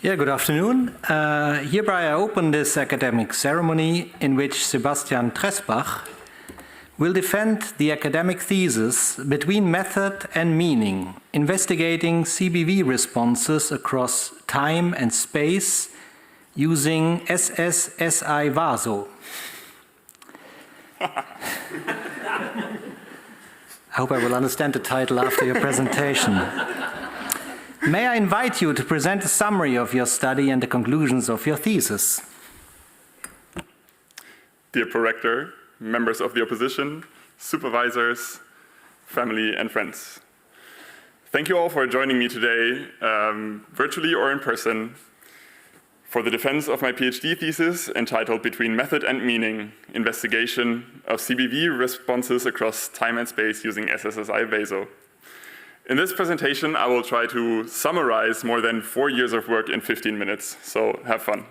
Yeah, good afternoon. Hereby I open this academic ceremony in which Sebastian Dresbach will defend the academic thesis Between Method and Meaning, investigating CBV responses across time and space using SSSI VASO. I hope I will understand the title after your presentation. May I invite you to present a summary of your study and the conclusions of your thesis? Dear Prorector, members of the opposition, supervisors, family, and friends. Thank you all for joining me today, virtually or in person, for the defense of my PhD thesis entitled Between Method and Meaning, Investigation of CBV Responses Across Time and Space using SSSI VASO. In this presentation, I will try to summarize more than 4 years of work in 15 minutes, so have fun.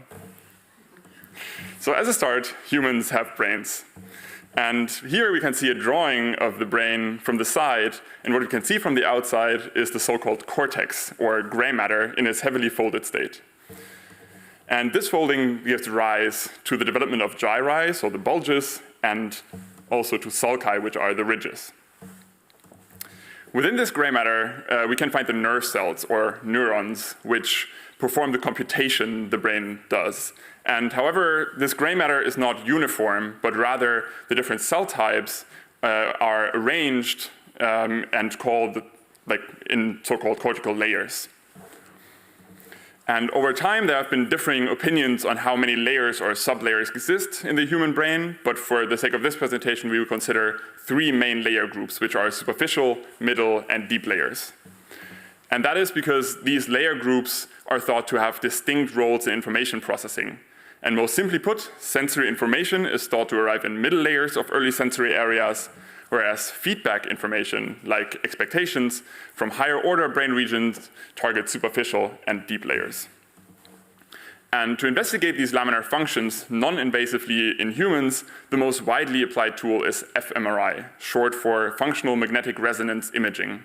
So as a start, humans have brains. And here we can see a drawing of the brain from the side, and what we can see from the outside is the so-called cortex, or gray matter, in its heavily folded state. And this folding gives rise to the development of gyri, so the bulges, and also to sulci, which are the ridges. Within this gray matter, we can find the nerve cells, or neurons, which perform the computation the brain does. And however, this gray matter is not uniform, but rather the different cell types are arranged and called in so-called cortical layers. And over time, there have been differing opinions on how many layers or sublayers exist in the human brain, but for the sake of this presentation, we will consider 3 main layer groups, which are superficial, middle, and deep layers. And that is because these layer groups are thought to have distinct roles in information processing. And most simply put, sensory information is thought to arrive in middle layers of early sensory areas, whereas feedback information, like expectations, from higher order brain regions target superficial and deep layers. And to investigate these laminar functions non-invasively in humans, the most widely applied tool is fMRI, short for functional magnetic resonance imaging.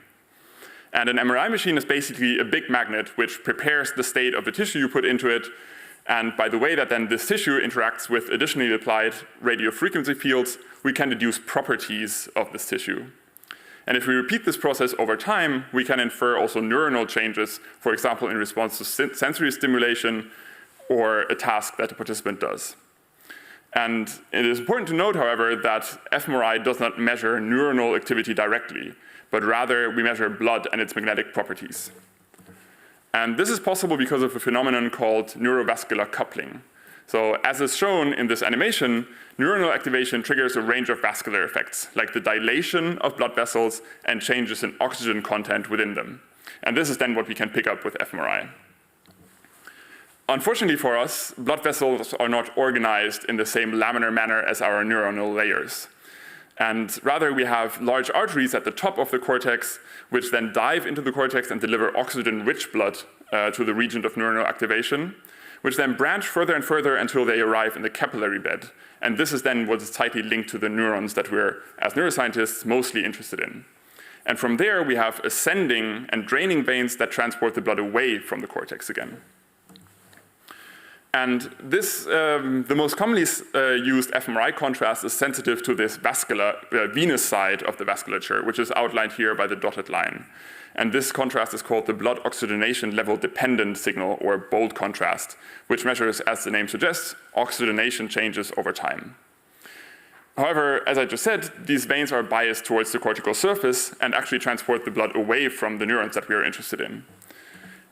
And an MRI machine is basically a big magnet which prepares the state of the tissue you put into it. And by the way that then this tissue interacts with additionally applied radio frequency fields, we can deduce properties of this tissue. And if we repeat this process over time, we can infer also neuronal changes, for example, in response to sensory stimulation or a task that the participant does. And it is important to note, however, that fMRI does not measure neuronal activity directly, but rather we measure blood and its magnetic properties. And this is possible because of a phenomenon called neurovascular coupling. So as is shown in this animation, neuronal activation triggers a range of vascular effects, like the dilation of blood vessels and changes in oxygen content within them. And this is then what we can pick up with fMRI. Unfortunately for us, blood vessels are not organized in the same laminar manner as our neuronal layers. And rather, we have large arteries at the top of the cortex, which then dive into the cortex and deliver oxygen-rich blood to the region of neuronal activation, which then branch further and further until they arrive in the capillary bed. And this is then what is tightly linked to the neurons that we're, as neuroscientists, mostly interested in. And from there, we have ascending and draining veins that transport the blood away from the cortex again. And this, the most commonly used fMRI contrast is sensitive to this vascular, venous side of the vasculature, which is outlined here by the dotted line. And this contrast is called the blood oxygenation level dependent signal, or bold contrast, which measures, as the name suggests, oxygenation changes over time. However, as I just said, these veins are biased towards the cortical surface and actually transport the blood away from the neurons that we are interested in.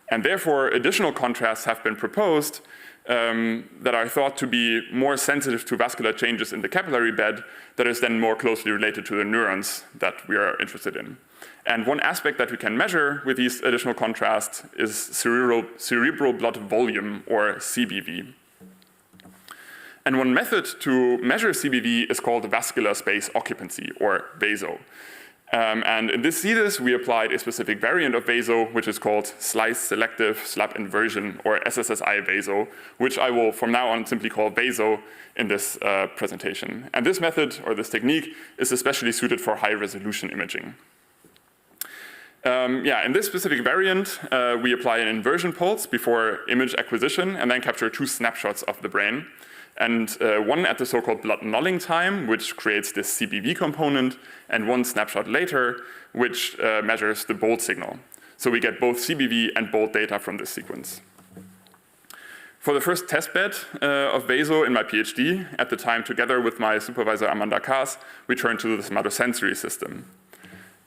And therefore, additional contrasts have been proposed that are thought to be more sensitive to vascular changes in the capillary bed that is then more closely related to the neurons that we are interested in. And one aspect that we can measure with these additional contrasts is cerebral blood volume, or CBV. And one method to measure CBV is called vascular space occupancy, or VASO. And in this thesis, we applied a specific variant of VASO, which is called slice selective slab inversion, or SSSI VASO, which I will from now on simply call VASO in this presentation. And this method, or this technique, is especially suited for high-resolution imaging. In this specific variant, we apply an inversion pulse before image acquisition and then capture 2 snapshots of the brain. And one at the so-called blood nulling time, which creates this CBV component, and one snapshot later, which measures the bold signal. So we get both CBV and bold data from this sequence. For the first testbed of VASO in my PhD, at the time together with my supervisor Amanda Kaas, we turned to the somatosensory system.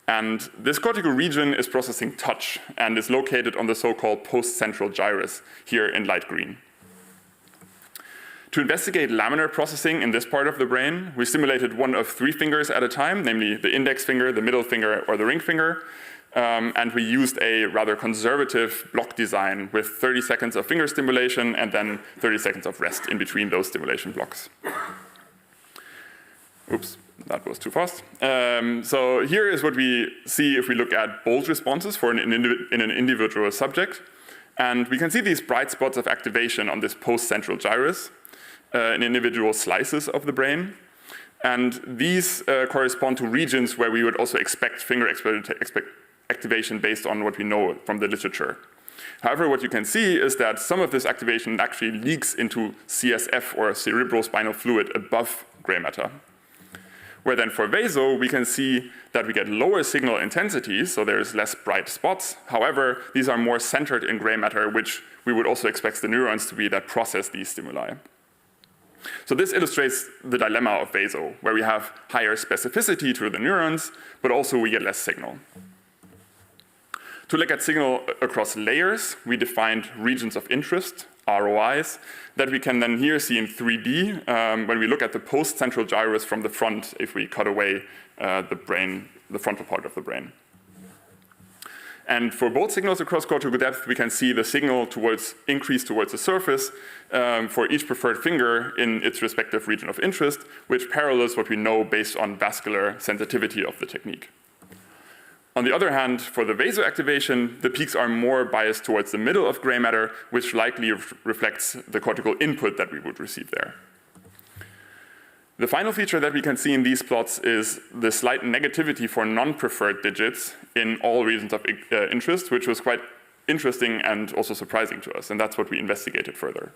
And this cortical region is processing touch and is located on the so-called post-central gyrus, here in light green. To investigate laminar processing in this part of the brain, we stimulated one of 3 fingers at a time, namely the index finger, the middle finger, or the ring finger. And we used a rather conservative block design with 30 seconds of finger stimulation and then 30 seconds of rest in between those stimulation blocks. Oops, that was too fast. So here is what we see if we look at bold responses for in an individual subject. And we can see these bright spots of activation on this post-central gyrus in individual slices of the brain. And these correspond to regions where we would also expect finger activation based on what we know from the literature. However, what you can see is that some of this activation actually leaks into CSF, or cerebrospinal fluid, above gray matter. Where then for VASO, we can see that we get lower signal intensities, so there's less bright spots. However, these are more centered in gray matter, which we would also expect the neurons to be that process these stimuli. So this illustrates the dilemma of VASO, where we have higher specificity to the neurons, but also we get less signal. To look at signal across layers, we defined regions of interest, ROIs, that we can then here see in 3D when we look at the post-central gyrus from the front if we cut away the frontal part of the brain. And for both signals across cortical depth, we can see the signal increase towards the surface for each preferred finger in its respective region of interest, which parallels what we know based on vascular sensitivity of the technique. On the other hand, for the VASO activation, the peaks are more biased towards the middle of gray matter, which likely reflects the cortical input that we would receive there. The final feature that we can see in these plots is the slight negativity for non-preferred digits in all regions of interest, which was quite interesting and also surprising to us, and that's what we investigated further.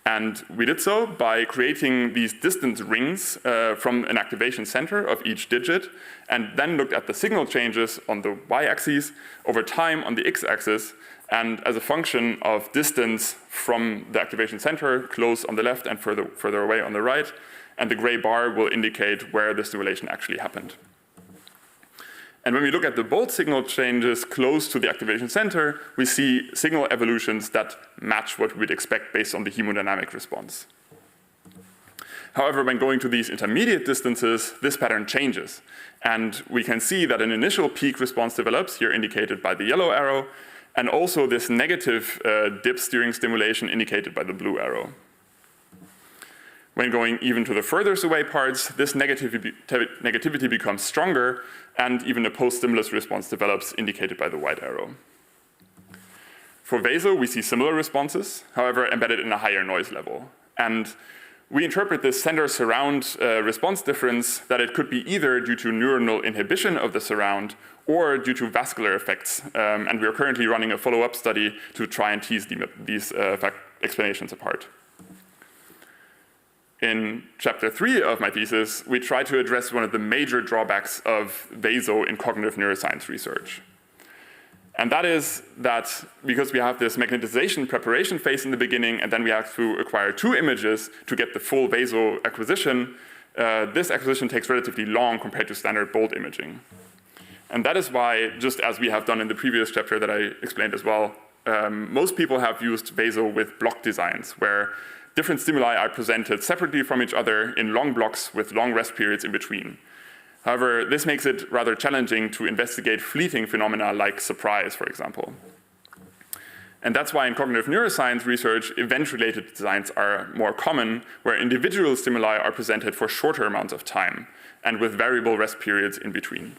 And we did so by creating these distance rings from an activation center of each digit, and then looked at the signal changes on the y-axis, over time on the x-axis, and as a function of distance from the activation center, close on the left and further away on the right, and the gray bar will indicate where the stimulation actually happened. And when we look at the bold signal changes close to the activation center, we see signal evolutions that match what we'd expect based on the hemodynamic response. However, when going to these intermediate distances, this pattern changes. And we can see that an initial peak response develops, here indicated by the yellow arrow, and also this negative dips during stimulation indicated by the blue arrow. When going even to the furthest away parts, this negativity becomes stronger, and even a post-stimulus response develops, indicated by the white arrow. For VASO, we see similar responses, however, embedded in a higher noise level. And we interpret this center-surround response difference that it could be either due to neuronal inhibition of the surround or due to vascular effects. And we are currently running a follow-up study to try and tease these explanations apart. In chapter 3 of my thesis, we try to address one of the major drawbacks of VASO in cognitive neuroscience research. And that is that because we have this magnetization preparation phase in the beginning, and then we have to acquire 2 images to get the full VASO acquisition, this acquisition takes relatively long compared to standard bolt imaging. And that is why, just as we have done in the previous chapter that I explained as well, most people have used VASO with block designs, where different stimuli are presented separately from each other in long blocks with long rest periods in between. However, this makes it rather challenging to investigate fleeting phenomena like surprise, for example. And that's why in cognitive neuroscience research, event-related designs are more common, where individual stimuli are presented for shorter amounts of time and with variable rest periods in between.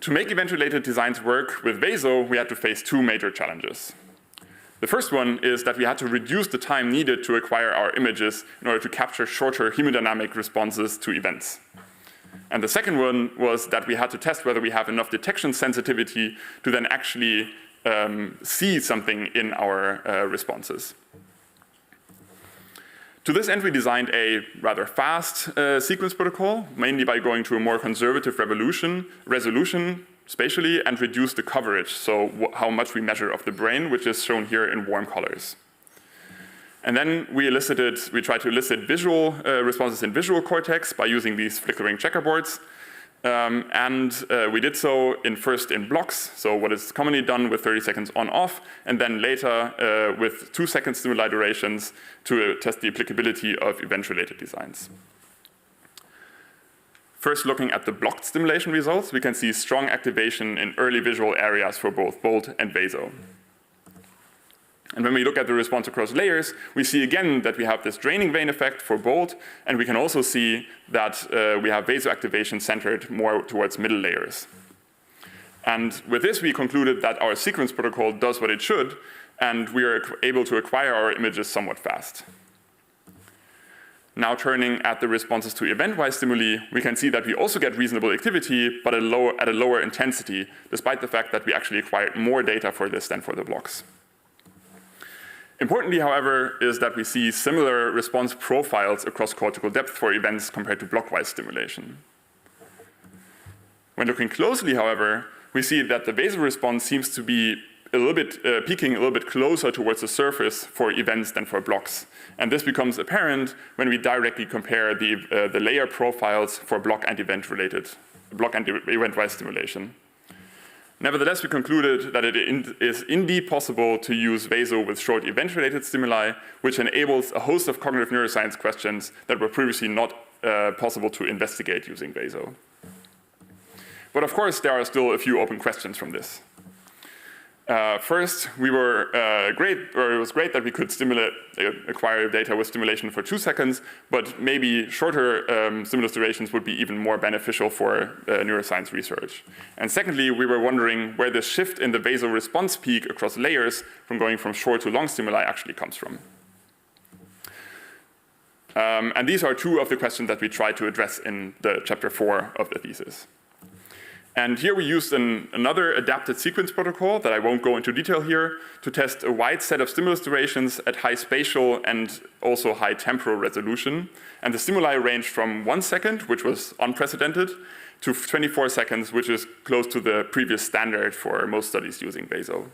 To make event-related designs work with VASO, we had to face 2 major challenges. The first one is that we had to reduce the time needed to acquire our images in order to capture shorter hemodynamic responses to events. And the second one was that we had to test whether we have enough detection sensitivity to then actually see something in our responses. To this end, we designed a rather fast sequence protocol, mainly by going to a more conservative resolution spatially and reduce the coverage, so how much we measure of the brain, which is shown here in warm colors. And then we tried to elicit visual responses in visual cortex by using these flickering checkerboards. We did so first in blocks, so what is commonly done with 30 seconds on-off, and then later with 2-second stimuli durations to test the applicability of event-related designs. First, looking at the blocked stimulation results, we can see strong activation in early visual areas for both bolt and VASO. And when we look at the response across layers, we see again that we have this draining vein effect for bolt, and we can also see that we have VASO activation centered more towards middle layers. And with this, we concluded that our sequence protocol does what it should, and we are able to acquire our images somewhat fast. Now turning at the responses to event-wise stimuli, we can see that we also get reasonable activity, but at a lower intensity, despite the fact that we actually acquired more data for this than for the blocks. Importantly, however, is that we see similar response profiles across cortical depth for events compared to blockwise stimulation. When looking closely, however, we see that the VASO response seems to be peaking a little bit closer towards the surface for events than for blocks. And this becomes apparent when we directly compare the layer profiles for block and event-wise stimulation. Nevertheless, we concluded that it is indeed possible to use VASO with short event-related stimuli, which enables a host of cognitive neuroscience questions that were previously not possible to investigate using VASO. But of course, there are still a few open questions from this. First, it was great that we could acquire data with stimulation for 2 seconds, but maybe shorter stimulus durations would be even more beneficial for neuroscience research. And secondly, we were wondering where the shift in the VASO response peak across layers from going from short to long stimuli actually comes from. And these are 2 of the questions that we tried to address in the chapter 4 of the thesis. And here we used another adapted sequence protocol that I won't go into detail here to test a wide set of stimulus durations at high spatial and also high temporal resolution. And the stimuli ranged from 1 second, which was unprecedented, to 24 seconds, which is close to the previous standard for most studies using VASO.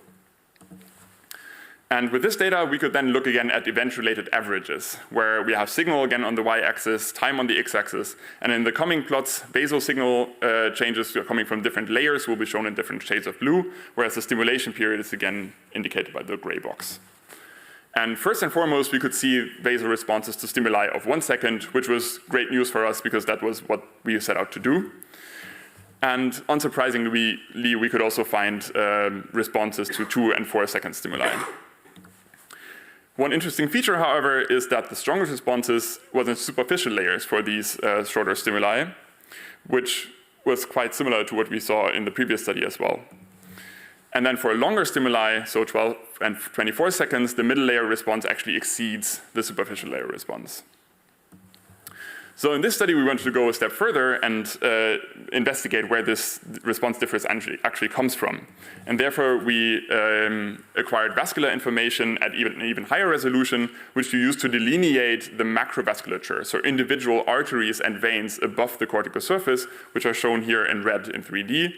And with this data, we could then look again at event-related averages, where we have signal again on the y-axis, time on the x-axis, and in the coming plots, VASO signal changes coming from different layers will be shown in different shades of blue, whereas the stimulation period is again indicated by the gray box. And first and foremost, we could see VASO responses to stimuli of 1 second, which was great news for us because that was what we set out to do. And unsurprisingly, we could also find responses to 2 and 4 second stimuli. One interesting feature, however, is that the strongest responses was in superficial layers for these shorter stimuli, which was quite similar to what we saw in the previous study as well. And then for longer stimuli, so 12 and 24 seconds, the middle layer response actually exceeds the superficial layer response. So in this study, we wanted to go a step further and investigate where this response difference actually comes from. And therefore, we acquired vascular information at an even higher resolution, which we used to delineate the macrovasculature, so individual arteries and veins above the cortical surface, which are shown here in red in 3D.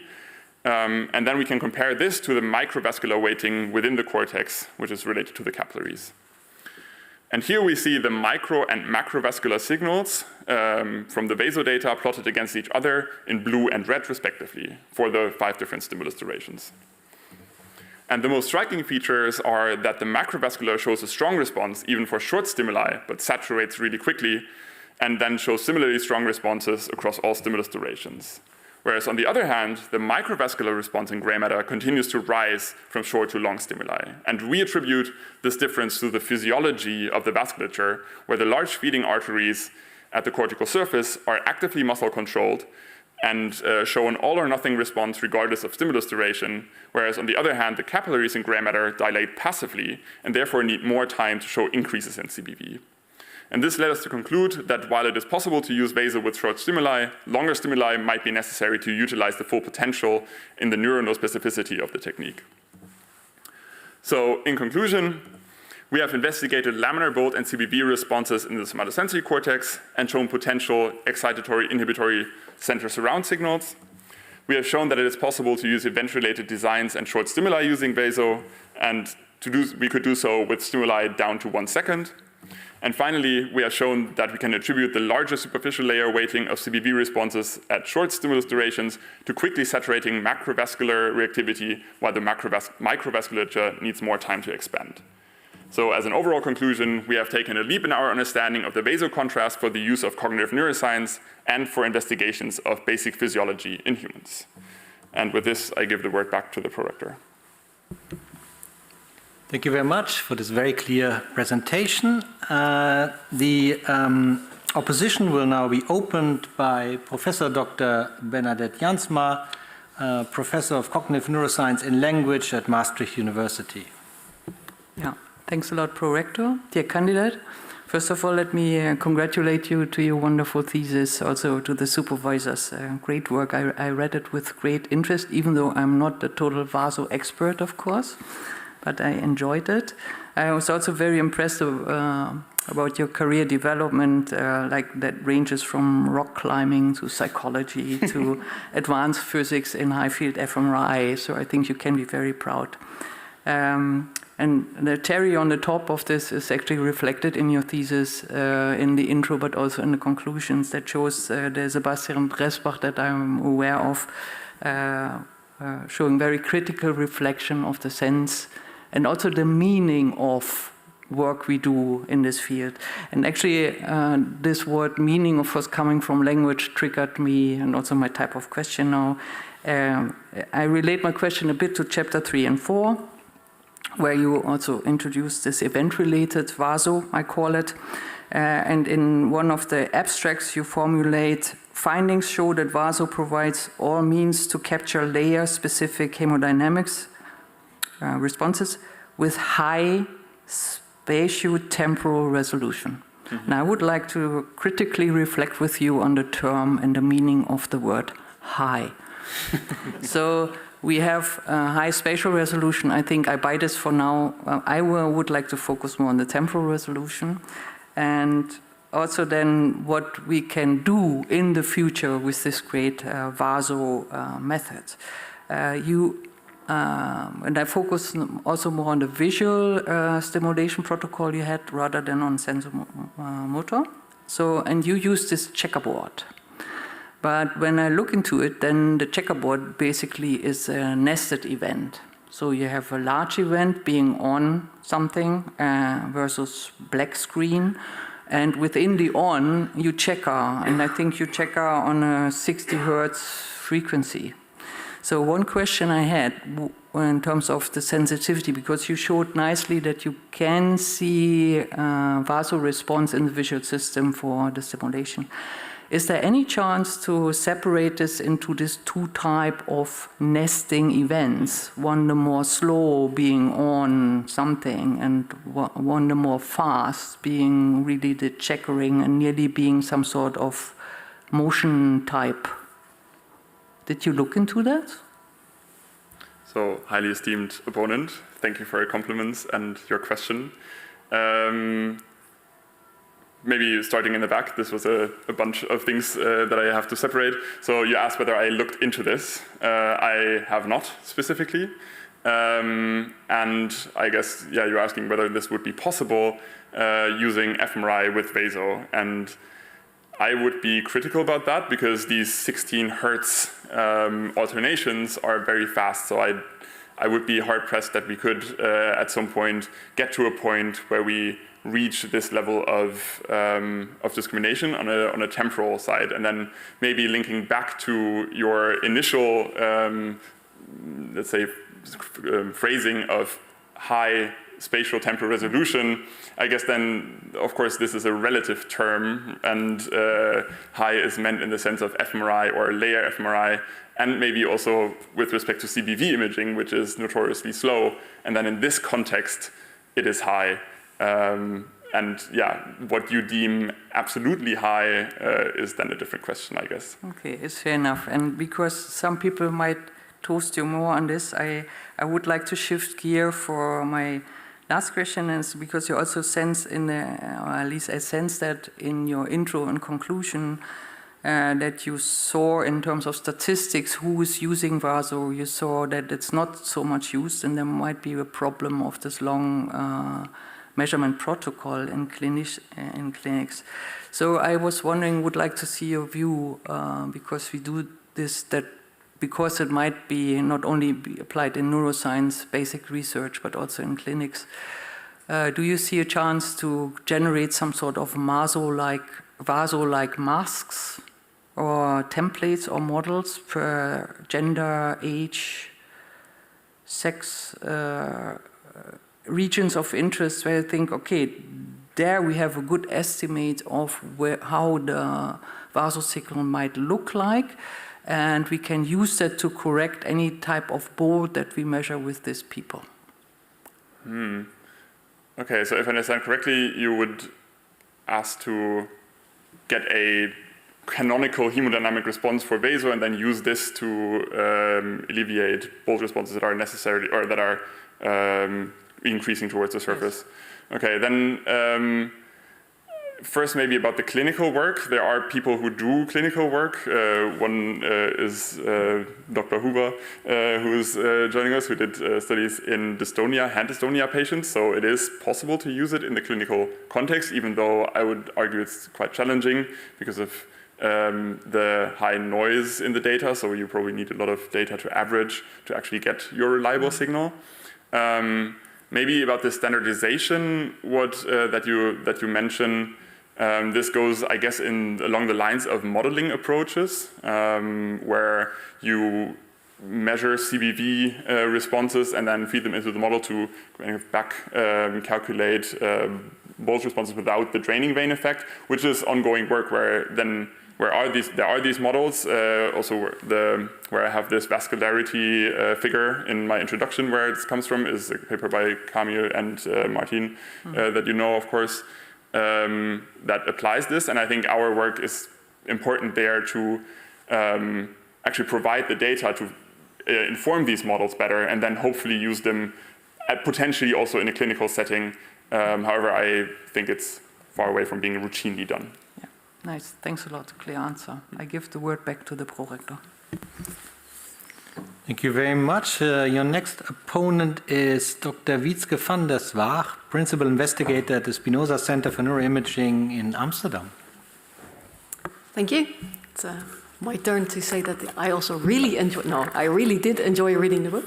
And then we can compare this to the microvascular weighting within the cortex, which is related to the capillaries. And here we see the micro and macrovascular signals from the VASO data plotted against each other in blue and red respectively for the 5 different stimulus durations. And the most striking features are that the macrovascular shows a strong response even for short stimuli, but saturates really quickly, and then shows similarly strong responses across all stimulus durations. Whereas on the other hand, the microvascular response in gray matter continues to rise from short to long stimuli. And we attribute this difference to the physiology of the vasculature, where the large feeding arteries at the cortical surface are actively muscle controlled and show an all or nothing response regardless of stimulus duration, whereas on the other hand, the capillaries in gray matter dilate passively and therefore need more time to show increases in CBV. And this led us to conclude that while it is possible to use VASO with short stimuli, longer stimuli might be necessary to utilize the full potential in the neurospecificity of the technique. So in conclusion, we have investigated laminar bolt and CBV responses in the somatosensory cortex and shown potential excitatory inhibitory center surround signals. We have shown that it is possible to use event-related designs and short stimuli using VASO, and we could do so with stimuli down to 1 second. And finally, we have shown that we can attribute the larger superficial layer weighting of CBV responses at short stimulus durations to quickly saturating macrovascular reactivity, while the microvasculature needs more time to expand. So as an overall conclusion, we have taken a leap in our understanding of the VASO contrast for the use of cognitive neuroscience and for investigations of basic physiology in humans. And with this, I give the word back to the prorector. Thank you very much for this very clear presentation. The opposition will now be opened by Professor Dr. Bernadette Jansma, Professor of Cognitive Neuroscience in Language at Maastricht University. Yeah, thanks a lot, Prorector. Dear candidate, first of all, let me congratulate you to your wonderful thesis, also to the supervisors. Great work. I read it with great interest, even though I'm not a total VASO expert, of course. But I enjoyed it. I was also very impressed about your career development, like that ranges from rock climbing to psychology to advanced physics in high-field fMRI. So I think you can be very proud. And the cherry on the top of this is actually reflected in your thesis in the intro, but also in the conclusions that shows the Sebastian Dresbach that I'm aware of, showing very critical reflection of the sense and also the meaning of work we do in this field. And actually, this word meaning, of course, coming from language triggered me and also my type of question now. I relate my question a bit to chapter 3 and 4, where you also introduced this event-related VASO, I call it. And in one of the abstracts, you formulate, findings show that VASO provides all means to capture layer-specific hemodynamics responses with high spatio-temporal resolution. Mm-hmm. And I would like to critically reflect with you on the term and the meaning of the word high. So we have high spatial resolution. I think I buy this for now. I would like to focus more on the temporal resolution. And also then what we can do in the future with this great VASO method. And I focus also more on the visual stimulation protocol you had rather than on sensomotor. So, and you use this checkerboard. But when I look into it, then the checkerboard basically is a nested event. So you have a large event being on something versus black screen. And within the on, you checker. And I think you checker on a 60 Hertz frequency. So one question I had in terms of the sensitivity, because you showed nicely that you can see VASO response in the visual system for the stimulation. Is there any chance to separate this into these two types of nesting events? One the more slow being on something and one the more fast being really the checkering and nearly being some sort of motion type. Did you look into that? So, highly esteemed opponent, thank you for your compliments and your question. maybe starting in the back, this was a bunch of things that I have to separate. So you asked whether I looked into this. I have not specifically. And I guess, yeah, you're asking whether this would be possible using fMRI with VASO. And I would be critical about that because these 16 hertz alternations are very fast. So I would be hard-pressed that we could, at some point, get to a point where we reach this level of discrimination on a temporal side. And then maybe linking back to your initial, let's say, phrasing of high spatial temporal resolution, I guess then, of course, this is a relative term, and high is meant in the sense of fMRI or layer fMRI, and maybe also with respect to CBV imaging, which is notoriously slow. And then in this context, it is high. And yeah, what you deem absolutely high is then a different question, I guess. Okay, it's fair enough. And because some people might toast you more on this, I would like to shift gear for my last question, is because you also sense or at least I sense that in your intro and conclusion, that you saw in terms of statistics who is using VASO, you saw that it's not so much used, and there might be a problem of this long measurement protocol in clinics. So I was wondering, would like to see your view, because we do this, that because it might be not only be applied in neuroscience basic research, but also in clinics. Do you see a chance to generate some sort of VASO-like masks or templates or models per gender, age, sex, regions of interest where you think, okay, there we have a good estimate of how the VASO signal might look like, and we can use that to correct any type of bold that we measure with these people. Okay, so if I understand correctly, you would ask to get a canonical hemodynamic response for VASO and then use this to alleviate bold responses that are necessary or that are increasing towards the surface. Yes. Okay, then first maybe about the clinical work. There are people who do clinical work. One is Dr. Huber, who is joining us, who did studies in dystonia, hand dystonia patients. So it is possible to use it in the clinical context, even though I would argue it's quite challenging because of the high noise in the data. So you probably need a lot of data to average to actually get your reliable signal. Maybe about the standardization, that you mentioned. This goes, I guess, along the lines of modeling approaches, where you measure CBV responses and then feed them into the model to kind of back calculate bold responses without the draining vein effect, which is ongoing work where there are these models, also where I have this vascularity figure in my introduction. Where it comes from is a paper by Camille and Martin that you know, of course, that applies this. And I think our work is important there to actually provide the data to inform these models better and then hopefully use them potentially also in a clinical setting. However, I think it's far away from being routinely done. Yeah. Nice, thanks a lot, clear answer. I give the word back to the prorector. Thank you very much. Your next opponent is Dr. Wietske van der Zwaag, Principal Investigator at the Spinoza Center for Neuroimaging in Amsterdam. Thank you. It's my turn to say that I also really I really did enjoy reading the book.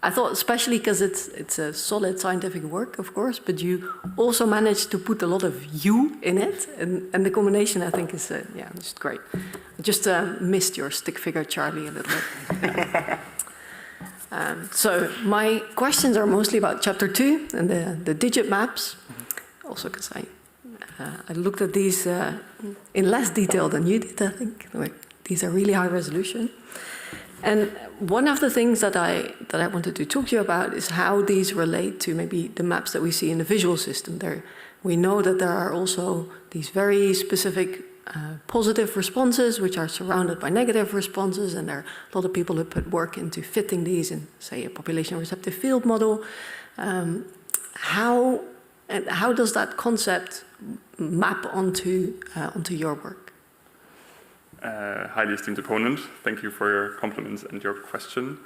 I thought especially because it's a solid scientific work, of course, but you also managed to put a lot of you in it, and the combination I think is just great. I just missed your stick figure Charlie a little bit. So my questions are mostly about chapter 2 and the digit maps, also because I looked at these in less detail than you did, I think. These are really high resolution. And one of the things that I wanted to talk to you about is how these relate to maybe the maps that we see in the visual system. We know that there are also these very specific positive responses which are surrounded by negative responses, and there are a lot of people who put work into fitting these in, say, a population receptive field model. How does that concept map onto your work? Highly esteemed opponent, thank you for your compliments and your question.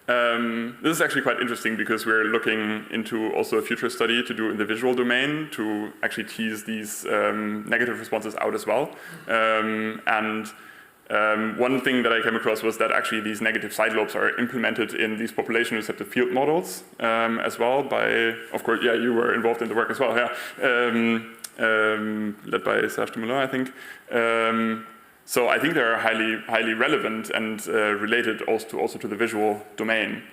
This is actually quite interesting because we're looking into also a future study to do in the visual domain to actually tease these negative responses out as well. One thing that I came across was that actually these negative side lobes are implemented in these population receptive field models as well by, of course, yeah, you were involved in the work as well, yeah, led by Serge de Moulin, I think. So I think they're highly relevant and related also to the visual domain.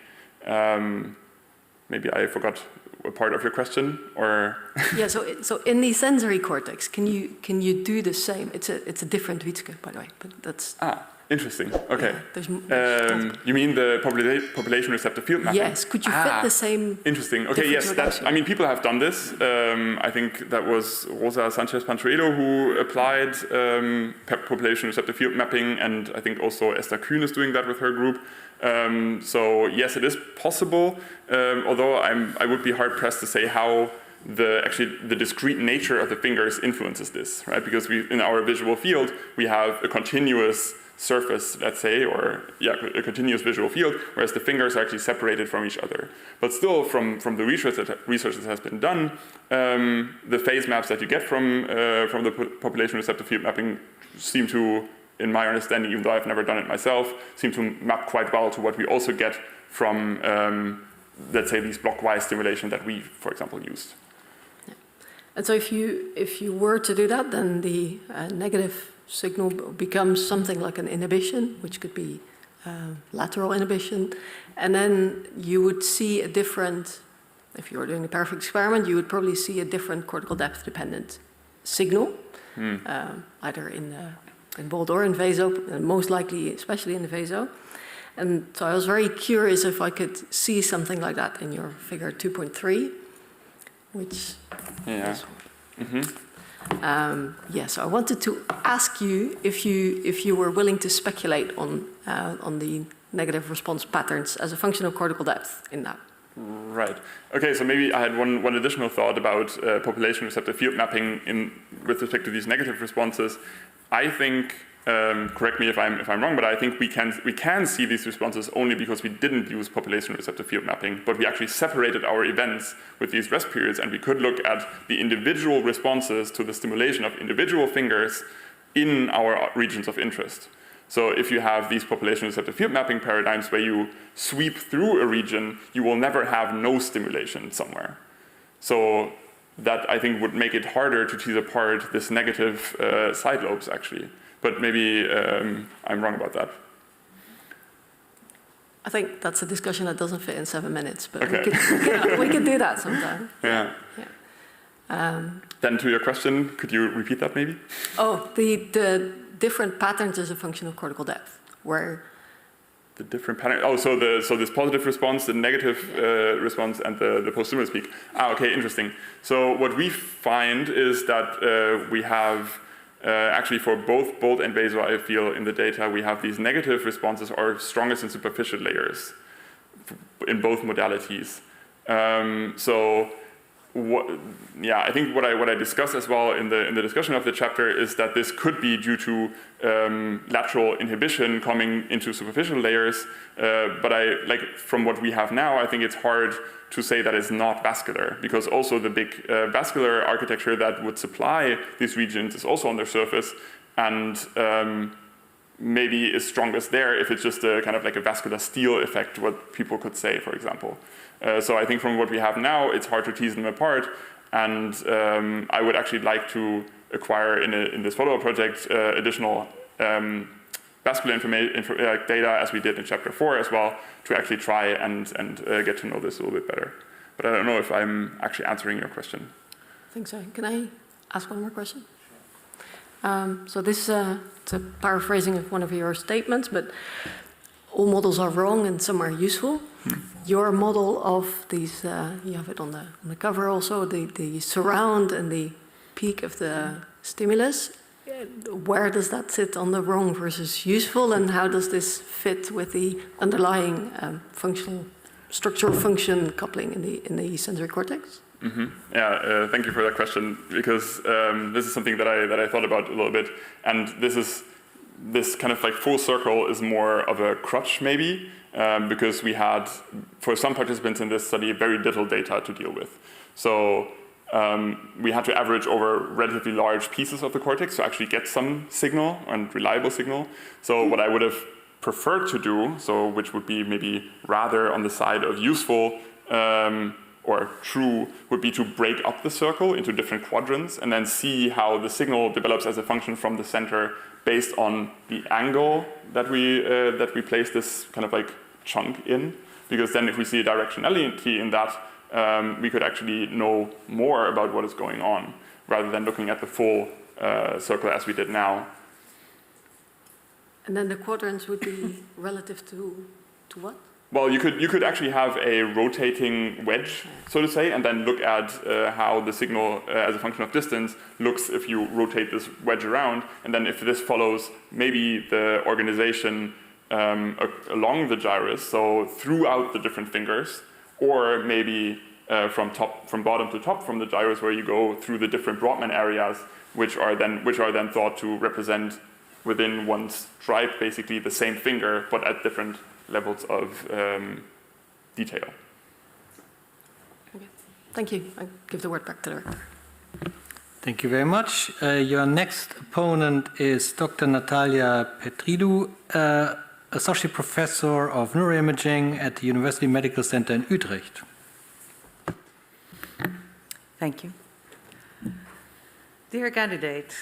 Maybe I forgot a part of your question, or yeah. So in the sensory cortex, can you do the same? It's a different Wietske, by the way, but that's interesting. Okay. Yeah, you mean the population receptor field mapping? Yes. Could you fit the same? Interesting. Okay. Yes. I mean, people have done this. I think that was Rosa Sanchez Panchuelo who applied population receptor field mapping, and I think also Esther Kuhn is doing that with her group. So yes, it is possible. Although I would be hard pressed to say how the discrete nature of the fingers influences this, right? Because in our visual field we have a continuous surface, let's say, or a continuous visual field, whereas the fingers are actually separated from each other. But still, from the research that has been done, the phase maps that you get from the population receptor field mapping seem to, in my understanding, even though I've never done it myself, seem to map quite well to what we also get from, let's say, these blockwise stimulation that we, for example, used. Yeah. And so if you were to do that, then the negative signal becomes something like an inhibition, which could be lateral inhibition, and then you would see a different, if you were doing a perfect experiment, you would probably see a different cortical depth dependent signal, either in BOLD or in VASO, most likely especially in the VASO. And so I was very curious if I could see something like that in your figure 2.3, which is so I wanted to ask you if you were willing to speculate on the negative response patterns as a function of cortical depth in that. Right. Okay. So maybe I had one additional thought about population receptor field mapping with respect to these negative responses. I think. Correct me if I'm wrong, but I think we can see these responses only because we didn't use population receptor field mapping, but we actually separated our events with these rest periods, and we could look at the individual responses to the stimulation of individual fingers in our regions of interest. So if you have these population receptor field mapping paradigms where you sweep through a region, you will never have no stimulation somewhere. So that, I think, would make it harder to tease apart this negative side lobes, actually. But maybe I'm wrong about that. I think that's a discussion that doesn't fit in 7 minutes, but okay. we could do that sometime. Yeah. Then to your question, could you repeat that maybe? Oh, the different patterns as a function of cortical depth, where the different pattern. Oh, so this positive response, the negative response, and the post-stimulus peak. Okay, interesting. So what we find is that we have. Actually, for both BOLD and VASO, I feel in the data we have these negative responses are strongest in superficial layers in both modalities. I think what I discussed as well in the discussion of the chapter is that this could be due to lateral inhibition coming into superficial layers. But from what we have now, I think it's hard to say that it's not vascular, because also the big vascular architecture that would supply these regions is also on their surface, and maybe is strongest there if it's just a kind of like a vascular steel effect, what people could say, for example. So I think from what we have now, it's hard to tease them apart, and I would actually like to acquire in this follow-up project additional vascular data, as we did in chapter 4 as well, to actually try and get to know this a little bit better. But I don't know if I'm actually answering your question. I think so. Can I ask one more question? So this it's a paraphrasing of one of your statements, but all models are wrong and some are useful. Your model of these, you have it on the cover also, the surround and the peak of the stimulus. Where does that sit on the wrong versus useful, and how does this fit with the underlying structural function coupling in the sensory cortex? Yeah, thank you for that question, because this is something that I thought about a little bit, and this kind of like full circle is more of a crutch maybe, because we had, for some participants in this study, very little data to deal with. So we had to average over relatively large pieces of the cortex to actually get some signal and reliable signal. So what I would have preferred to do, so which would be maybe rather on the side of useful or true, would be to break up the circle into different quadrants and then see how the signal develops as a function from the center based on the angle that we place this kind of like chunk in. Because then if we see a directionality in that, we could actually know more about what is going on rather than looking at the full circle as we did now. And then the quadrants would be relative to what? Well, you could actually have a rotating wedge, so to say, and then look at how the signal as a function of distance looks if you rotate this wedge around, and then if this follows maybe the organization along the gyrus, so throughout the different fingers, or maybe from bottom to top from the gyrus, where you go through the different Brodmann areas, which are then thought to represent within one stripe basically the same finger, but at different levels of detail. Okay. Thank you. I give the word back to the rector. Thank you very much. Your next opponent is Dr. Natalia Petridou, Associate Professor of Neuroimaging at the University Medical Center in Utrecht. Thank you. Dear candidate,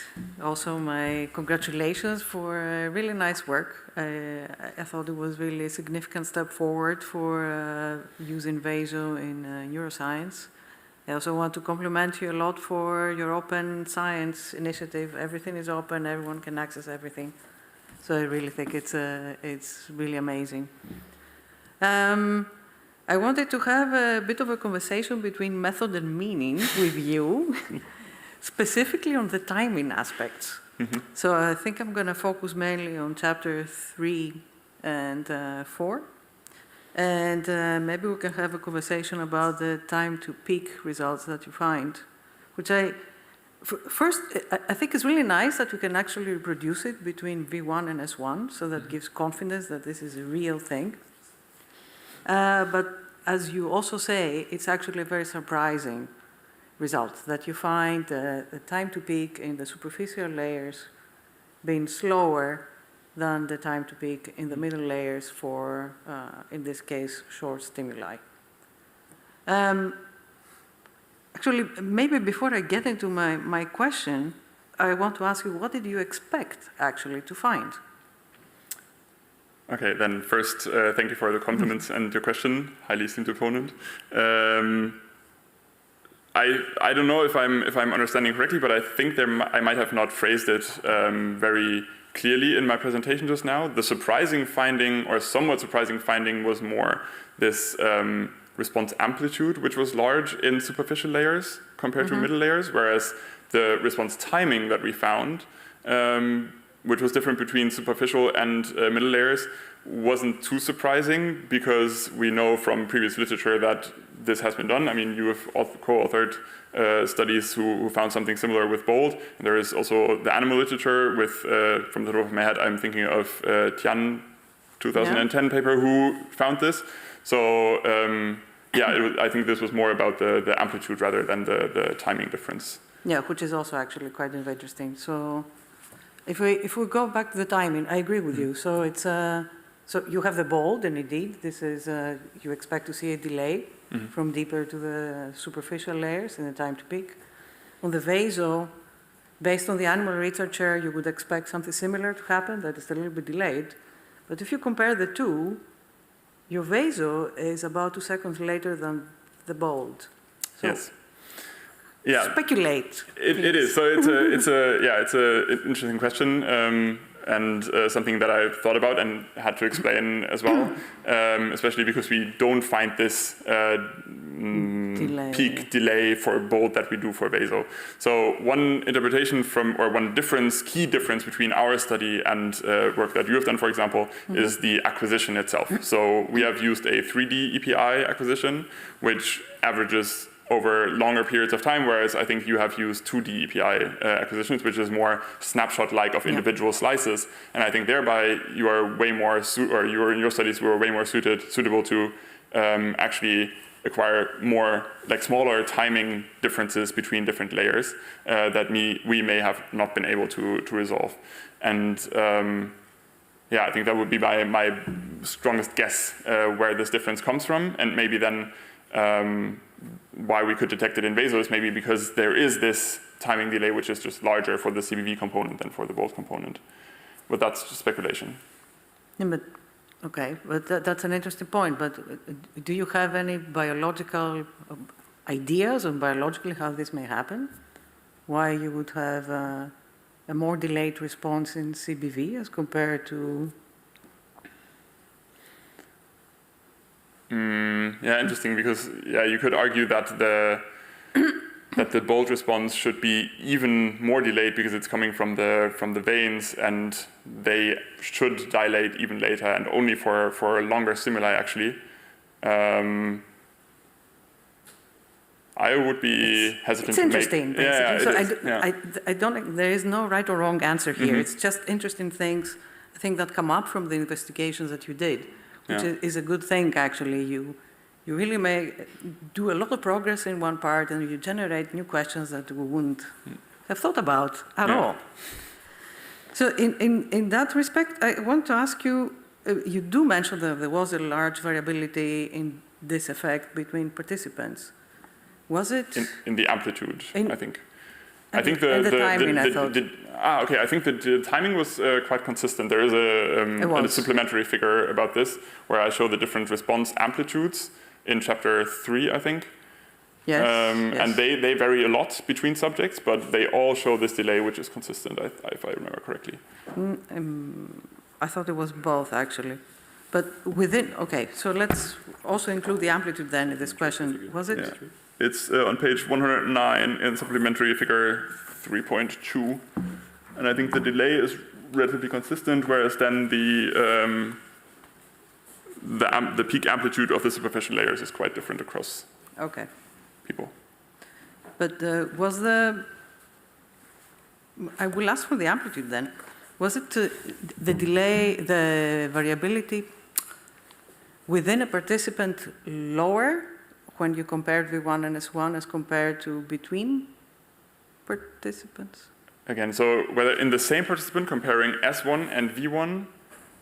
also my congratulations for really nice work. I thought it was really a significant step forward for using VASO in neuroscience. I also want to compliment you a lot for your open science initiative. Everything is open, everyone can access everything. So I really think it's really amazing. I wanted to have a bit of a conversation between method and meaning with you. Specifically on the timing aspects. Mm-hmm. So I think I'm going to focus mainly on chapter 3 and 4. And maybe we can have a conversation about the time to peak results that you find, which first, I think it's really nice that we can actually reproduce it between V1 and S1, so that gives confidence that this is a real thing. But as you also say, it's actually very surprising result that you find the time to peak in the superficial layers being slower than the time to peak in the middle layers for, in this case, short stimuli. Actually, maybe before I get into my question, I want to ask you, what did you expect actually to find? Okay, then first, thank you for the compliments and your question, highly esteemed opponent. I don't know if I'm understanding correctly, but I think I might have not phrased it very clearly in my presentation just now. The surprising finding, or somewhat surprising finding, was more this response amplitude, which was large in superficial layers compared to middle layers, whereas the response timing that we found, which was different between superficial and middle layers, wasn't too surprising, because we know from previous literature that this has been done. I mean, you have co-authored studies who found something similar with BOLD. And there is also the animal literature with, from the top of my head, I'm thinking of Tian 2010 paper who found this. So yeah, I think this was more about the amplitude rather than the timing difference. Yeah, which is also actually quite interesting. So if we go back to the timing, I agree with you. So it's so you have the BOLD, and indeed, this is you expect to see a delay from deeper to the superficial layers in the time to peak. On the VASO, based on the animal literature, you would expect something similar to happen, that is a little bit delayed. But if you compare the two, your VASO is about 2 seconds later than the BOLD. So yes. Yeah. Speculate. It is. So it's an interesting question. And something that I've thought about and had to explain as well, especially because we don't find this peak delay for BOLD that we do for VASO. So one interpretation one key difference between our study and work that you have done, for example, is the acquisition itself. So we have used a 3D EPI acquisition, which averages over longer periods of time, whereas I think you have used 2D API acquisitions, which is more snapshot-like of individual slices. And I think thereby you are way more, in your studies were way more suitable to actually acquire more, like smaller timing differences between different layers that we may have not been able to resolve. And yeah, I think that would be my strongest guess where this difference comes from, and maybe then why we could detect it in VASO is maybe because there is this timing delay which is just larger for the CBV component than for the bold component. But that's just speculation. Yeah, but, okay, but that's an interesting point. But do you have any biological ideas on biologically how this may happen? Why you would have a more delayed response in CBV as compared to... Yeah, interesting, because you could argue that the bold response should be even more delayed because it's coming from the veins, and they should dilate even later and only for longer stimuli actually. I would be hesitant to make... It's interesting, basically. I don't think there is no right or wrong answer here. It's just interesting things, I think, that come up from the investigations that you did, which is a good thing, actually. You really may do a lot of progress in one part, and you generate new questions that we wouldn't have thought about at all. So in that respect, I want to ask you, you do mention that there was a large variability in this effect between participants. Was it? In the amplitude, I think. I think the timing, I thought. Okay, I think the timing was quite consistent. There is a supplementary figure about this where I show the different response amplitudes in chapter 3, I think. Yes, yes. And they vary a lot between subjects, but they all show this delay, which is consistent, if I remember correctly. I thought it was both, actually. But within, okay, so let's also include the amplitude then in this question. Was it? Yeah. It's on page 109 in supplementary figure 3.2. And I think the delay is relatively consistent, whereas then the peak amplitude of the superficial layers is quite different across people. But I will ask for the amplitude then. Was it the delay, the variability within a participant lower when you compared V1 and S1 as compared to between participants? Again, so whether in the same participant comparing S1 and V1,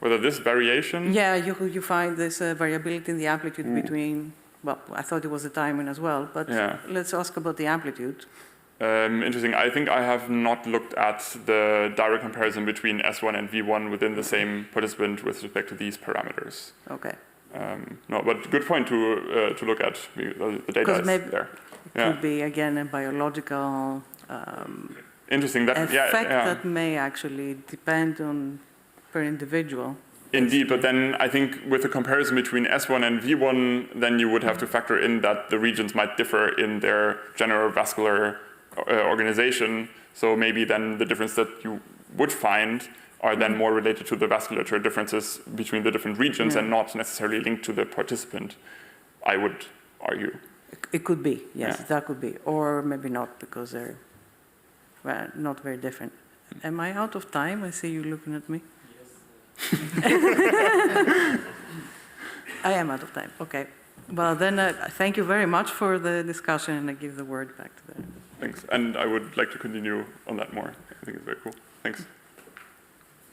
whether this variation... Yeah, you find this variability in the amplitude between, well, I thought it was the timing as well, but let's ask about the amplitude. Interesting. I think I have not looked at the direct comparison between S1 and V1 within the same participant with respect to these parameters. Okay. No, but good point to look at. The data is there. It could be, again, a biological interesting effect that may actually depend on per individual. Indeed, but then I think with the comparison between S1 and V1, then you would have to factor in that the regions might differ in their general vascular organization. So maybe then the difference that you would find are then more related to the vasculature differences between the different regions and not necessarily linked to the participant, I would argue. It could be, yes, that could be. Or maybe not, because they're not very different. Am I out of time? I see you looking at me. Yes. I am out of time, okay. Well, then thank you very much for the discussion, and I give the word back to the... Thanks, and I would like to continue on that more. I think it's very cool. Thanks.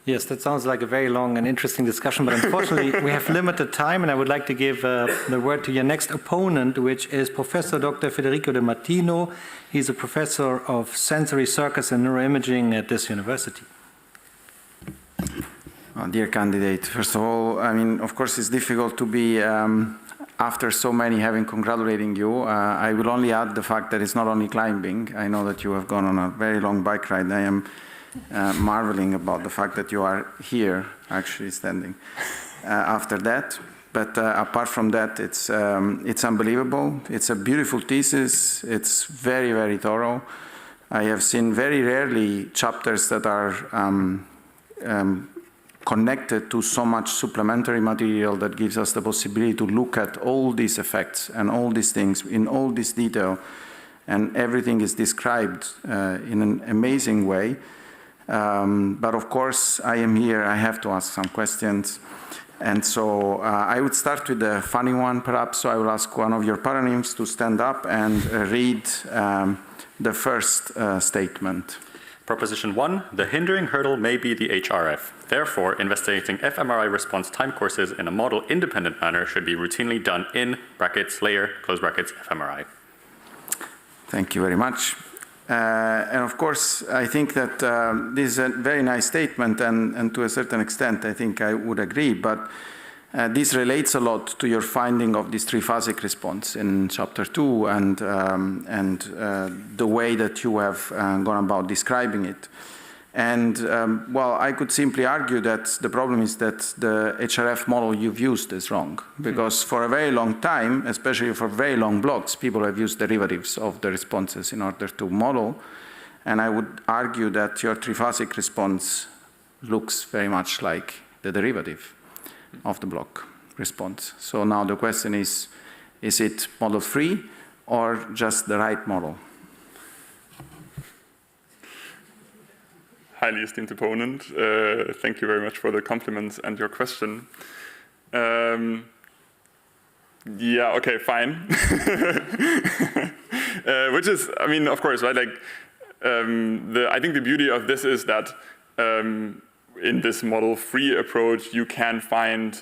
Yes, that sounds like a very long and interesting discussion, but unfortunately we have limited time, and I would like to give the word to your next opponent, which is Professor Dr. Federico De Martino. He's a professor of sensory circuits and neuroimaging at this university. Dear candidate, first of all, I mean, of course it's difficult to be, after so many having congratulating you. I will only add the fact that it's not only climbing. I know that you have gone on a very long bike ride. I am marveling about the fact that you are here, actually standing after that. But apart from that, it's unbelievable. It's a beautiful thesis. It's very, very thorough. I have seen very rarely chapters that are connected to so much supplementary material that gives us the possibility to look at all these effects and all these things in all this detail, and everything is described in an amazing way. But of course, I am here, I have to ask some questions. And so I would start with the funny one, perhaps. So I will ask one of your paranyms to stand up and read the first statement. Proposition 1, the hindering hurdle may be the HRF. Therefore, investigating fMRI response time courses in a model-independent manner should be routinely done in brackets layer, close brackets, fMRI. Thank you very much. And of course, I think that this is a very nice statement, and to a certain extent, I think I would agree, but this relates a lot to your finding of this triphasic response in chapter 2 and the way that you have gone about describing it. And well, I could simply argue that the problem is that the HRF model you've used is wrong, because for a very long time, especially for very long blocks, people have used derivatives of the responses in order to model. And I would argue that your triphasic response looks very much like the derivative of the block response. So now the question is it model free or just the right model? Highly esteemed opponent, thank you very much for the compliments and your question. Yeah, okay, fine. Which is, I mean, of course, right? Like, I think the beauty of this is that in this model-free approach, you can find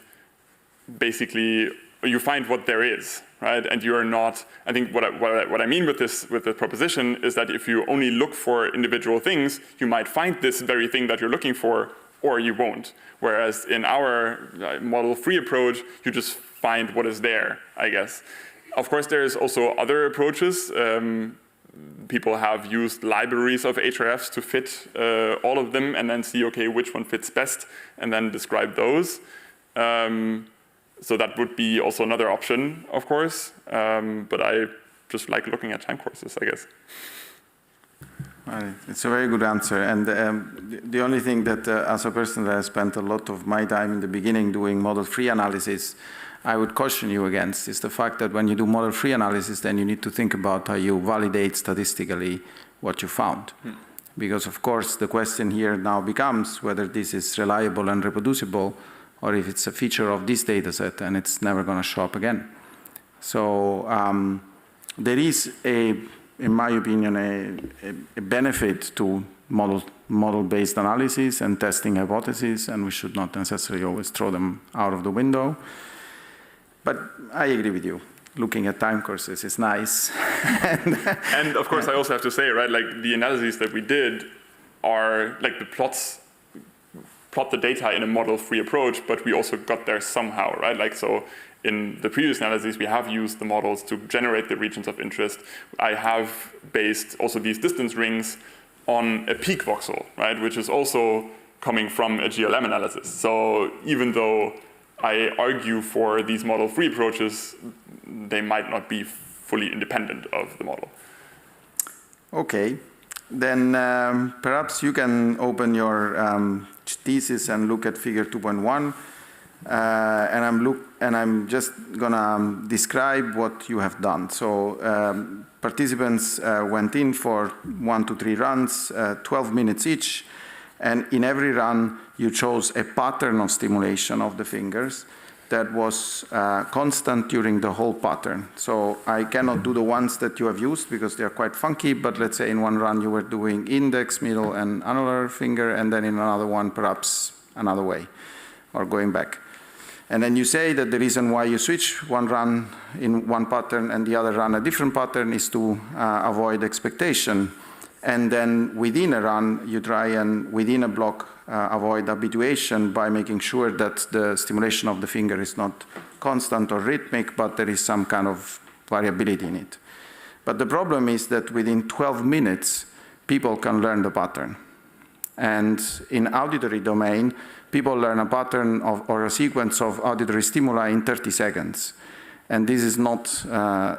basically, you find what there is, right? And you are not, I think what I mean with this, with the proposition is that if you only look for individual things, you might find this very thing that you're looking for, or you won't. Whereas in our model-free approach, you just find what is there, I guess. Of course, there's also other approaches. People have used libraries of HRFs to fit all of them and then see, okay, which one fits best, and then describe those. So that would be also another option, of course. But I just like looking at time courses, I guess. It's a very good answer. And the only thing that, as a person that has spent a lot of my time in the beginning doing model-free analysis, I would caution you against is the fact that when you do model-free analysis, then you need to think about how you validate statistically what you found. Because, of course, the question here now becomes whether this is reliable and reproducible, or if it's a feature of this data set and it's never going to show up again. So there is, in my opinion, a benefit to model-based analysis and testing hypotheses, and we should not necessarily always throw them out of the window. But I agree with you. Looking at time courses is nice. And of course, I also have to say, right, like the analyses that we did are like the plot the data in a model-free approach, but we also got there somehow, right? Like, so in the previous analyses, we have used the models to generate the regions of interest. I have based also these distance rings on a peak voxel, right? Which is also coming from a GLM analysis. So even though I argue for these model-free approaches, they might not be fully independent of the model. Okay, then perhaps you can open your thesis and look at figure 2.1, and I'm just gonna describe what you have done. So participants went in for 1 to 3 runs, 12 minutes each. And in every run, you chose a pattern of stimulation of the fingers that was constant during the whole pattern. So I cannot do the ones that you have used because they are quite funky, but let's say in one run you were doing index, middle, and annular finger, and then in another one perhaps another way, or going back. And then you say that the reason why you switch one run in one pattern and the other run a different pattern is to avoid expectation. And then within a run, you try and, within a block, avoid habituation by making sure that the stimulation of the finger is not constant or rhythmic, but there is some kind of variability in it. But the problem is that within 12 minutes, people can learn the pattern. And in auditory domain, people learn a pattern or a sequence of auditory stimuli in 30 seconds. And this is not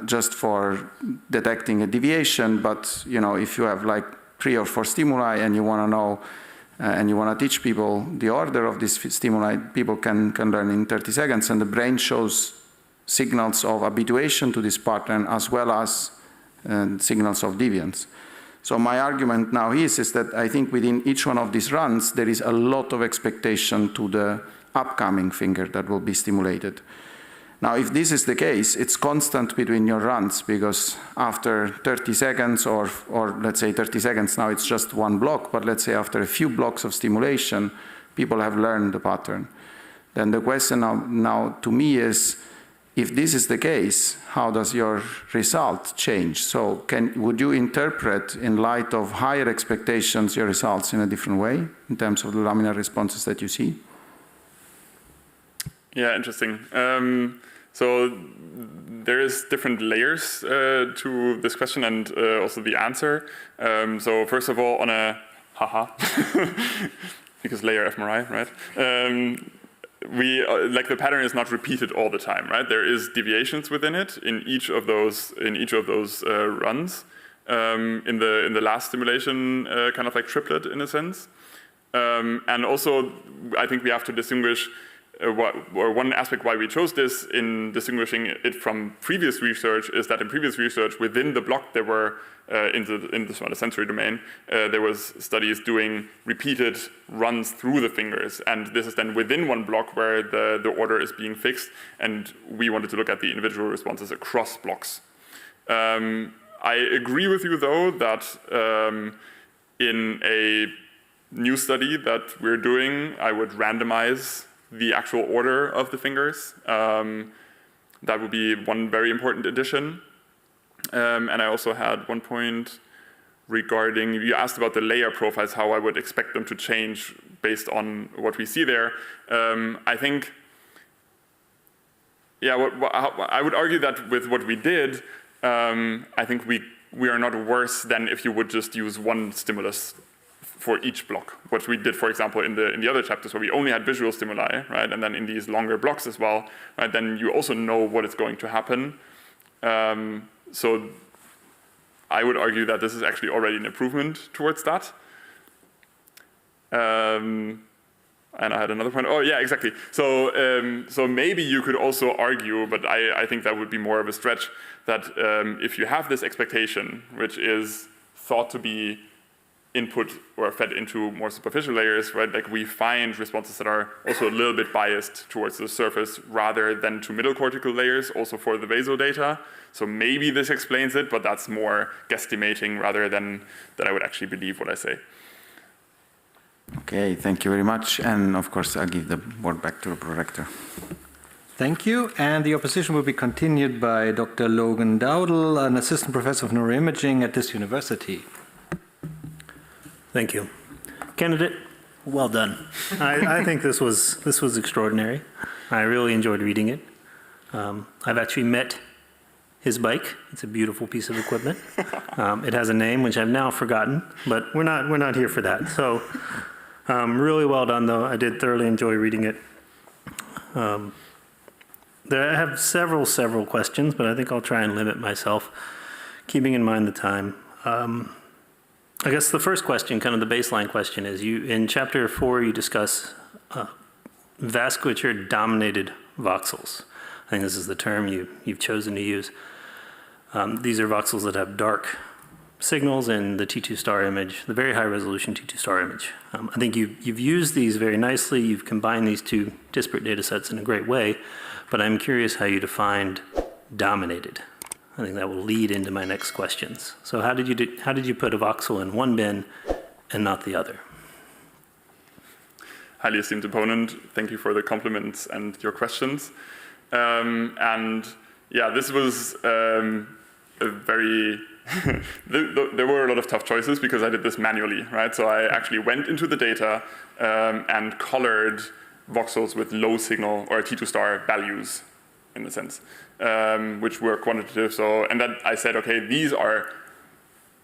just for detecting a deviation, but if you have like 3 or 4 stimuli and you want to know and you want to teach people the order of this stimuli, people can learn in 30 seconds, and the brain shows signals of habituation to this pattern as well as signals of deviance. So my argument now is that I think within each one of these runs, there is a lot of expectation to the upcoming finger that will be stimulated. Now, if this is the case, it's constant between your runs, because after 30 seconds, or let's say 30 seconds, now it's just one block, but let's say after a few blocks of stimulation, people have learned the pattern. Then the question now to me is, if this is the case, how does your result change? So would you interpret, in light of higher expectations, your results in a different way in terms of the laminar responses that you see? Yeah, interesting. So there is different layers to this question and also the answer. So first of all, on a because layer fMRI, right? Like the pattern is not repeated all the time, right? There is deviations within it in each of those runs. In the last stimulation, kind of like triplet in a sense. And also, I think we have to distinguish one aspect why we chose this in distinguishing it from previous research is that in previous research within the block there were in the sensory domain there was studies doing repeated runs through the fingers, and this is then within one block where the order is being fixed, and we wanted to look at the individual responses across blocks. I agree with you though that in a new study that we're doing, I would randomize the actual order of the fingers. That would be one very important addition. And I also had one point regarding, you asked about the layer profiles, how I would expect them to change based on what we see there. I think, yeah, I would argue that with what we did, I think we are not worse than if you would just use one stimulus for each block. What we did, for example, in the other chapters where we only had visual stimuli, right, and then in these longer blocks as well, right, then you also know what is going to happen. So I would argue that this is actually already an improvement towards that. And I had another point. Oh, yeah, exactly. So maybe you could also argue, but I think that would be more of a stretch, that if you have this expectation, which is thought to be input or fed into more superficial layers, right? Like we find responses that are also a little bit biased towards the surface rather than to middle cortical layers, also for the VASO data. So maybe this explains it, but that's more guesstimating rather than that I would actually believe what I say. Okay, thank you very much. And of course, I'll give the word back to the prorector. Thank you. And the opposition will be continued by Dr. Logan Dowdle, an assistant professor of neuroimaging at this university. Thank you. Candidate, well done. I think this was extraordinary. I really enjoyed reading it. I've actually met his bike. It's a beautiful piece of equipment. It has a name which I've now forgotten, but we're not here for that. So really well done, though. I did thoroughly enjoy reading it. I have several questions, but I think I'll try and limit myself, keeping in mind the time. I guess the first question, kind of the baseline question, is in chapter 4 you discuss vasculature-dominated voxels. I think this is the term you've chosen to use. These are voxels that have dark signals in the T2 star image, the very high resolution T2 star image. I think you've used these very nicely. You've combined these two disparate data sets in a great way, but I'm curious how you defined dominated. I think that will lead into my next questions. So how did you put a voxel in one bin and not the other? Highly esteemed opponent, thank you for the compliments and your questions. And yeah, this was a very, there were a lot of tough choices because I did this manually, right? So I actually went into the data and colored voxels with low signal or T2 star values, in a sense, which were quantitative. So, and then I said, okay, these are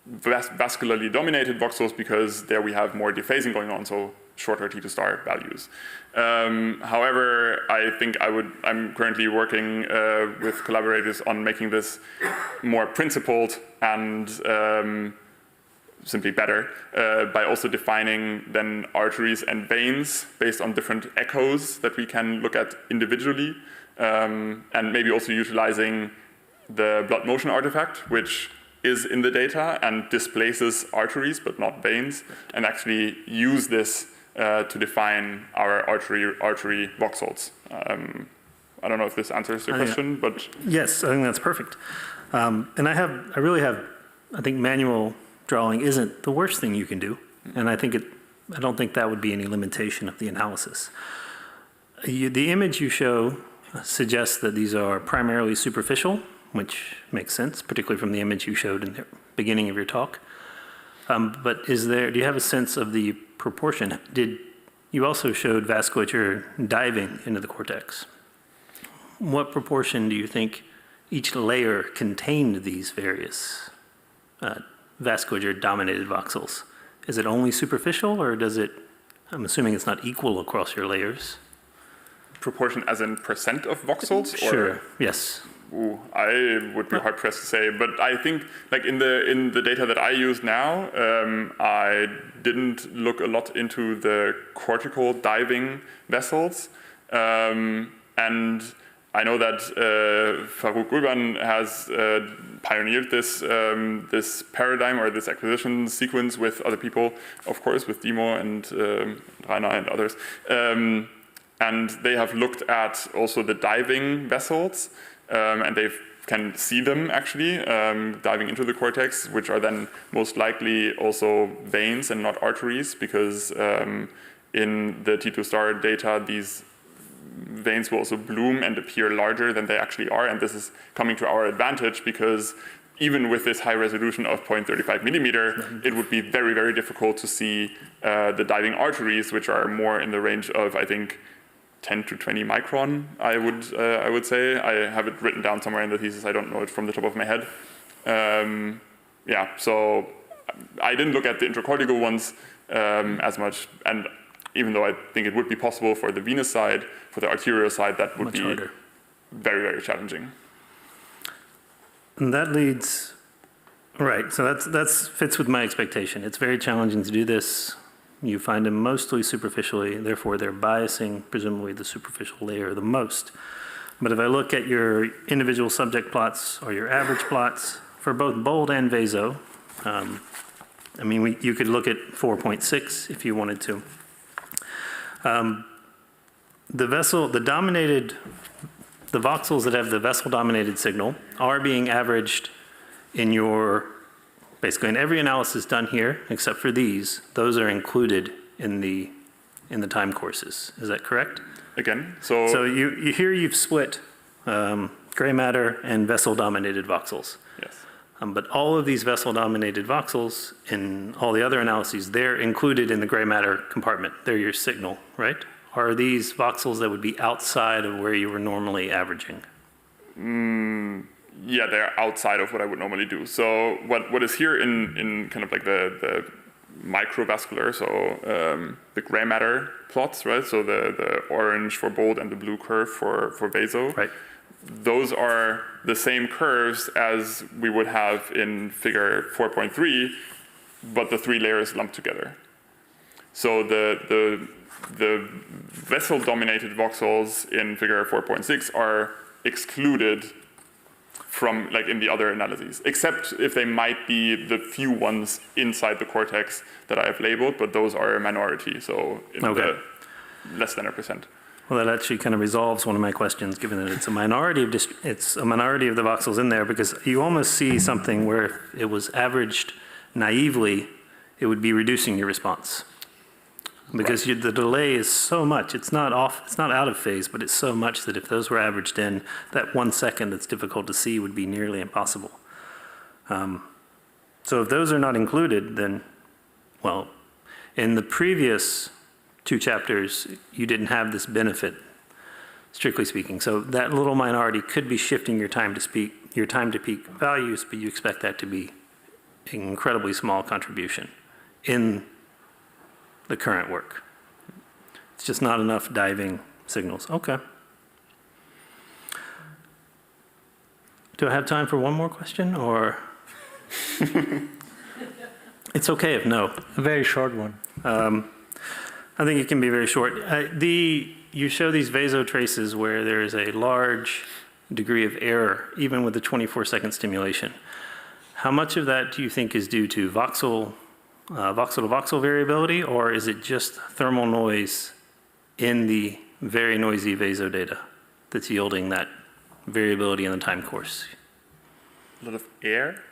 vascularly dominated voxels because there we have more dephasing going on, so shorter T2 star values. However, I think I'm currently working with collaborators on making this more principled and simply better by also defining then arteries and veins based on different echoes that we can look at individually, and maybe also utilizing the blood motion artifact, which is in the data and displaces arteries but not veins, and actually use this to define our artery voxels. I don't know if this answers your question, but yes, I think that's perfect. And I really have, I think manual drawing isn't the worst thing you can do, and I don't think that would be any limitation of the analysis. The image you show suggests that these are primarily superficial, which makes sense, particularly from the image you showed in the beginning of your talk. But do you have a sense of the proportion? You also showed vasculature diving into the cortex. What proportion do you think each layer contained these various vasculature-dominated voxels? Is it only superficial, or does it, I'm assuming it's not equal across your layers? Proportion as in percent of voxels? Sure, or? Yes. Ooh, I would be hard pressed to say, but I think like in the data that I use now, I didn't look a lot into the cortical diving vessels, and I know that Faruk Urban has pioneered this this paradigm or this acquisition sequence with other people, of course, with Dimo and Rainer and others. And they have looked at also the diving vessels, and they can see them actually diving into the cortex, which are then most likely also veins and not arteries, because in the T2 star data, these veins will also bloom and appear larger than they actually are, and this is coming to our advantage because even with this high resolution of 0.35 millimeter, it would be very, very difficult to see the diving arteries, which are more in the range of, I think, 10 to 20 micron, I would say. I have it written down somewhere in the thesis. I don't know it from the top of my head. Yeah, so I didn't look at the intracortical ones as much, and even though I think it would be possible for the venous side, for the arterial side, that would Much be harder. Very, very challenging. And that leads, right, so that fits with my expectation. It's very challenging to do this. You find them mostly superficially, therefore they're biasing presumably the superficial layer the most. But if I look at your individual subject plots or your average plots for both bold and VASO, I mean, you could look at 4.6 if you wanted to. The voxels that have the vessel-dominated signal are being averaged in basically in every analysis done here, except for these. Those are included in the time courses. Is that correct? Again, so here you've split gray matter and vessel-dominated voxels. Yes. But all of these vessel-dominated voxels in all the other analyses, they're included in the gray matter compartment. They're your signal, right? Are these voxels that would be outside of where you were normally averaging? Yeah, they're outside of what I would normally do. So what is here in kind of like the microvascular, so the gray matter plots, right? So the orange for bold and the blue curve for VASO. Right. Those are the same curves as we would have in figure 4.3, but the three layers lumped together. So the vessel-dominated voxels in figure 4.6 are excluded from, like, in the other analyses, except if they might be the few ones inside the cortex that I have labeled, but those are a minority, so in the less than 1%. Well, that actually kind of resolves one of my questions, given that it's a minority of the voxels in there, because you almost see something where if it was averaged naively, it would be reducing your response. Because the delay is so much, it's not out of phase, but it's so much that if those were averaged in, that 1 second that's difficult to see would be nearly impossible. So if those are not included, then, well, in the previous 2 chapters, you didn't have this benefit, strictly speaking. So that little minority could be shifting your time to peak values, but you expect that to be an incredibly small contribution in the current work. It's just not enough diving signals. Okay. Do I have time for one more question, or? It's okay if no. A very short one. I think it can be very short. You show these VASO traces where there is a large degree of error, even with the 24-second stimulation. How much of that do you think is due to voxel to voxel variability, or is it just thermal noise in the very noisy VASO data that's yielding that variability in the time course? A lot of air?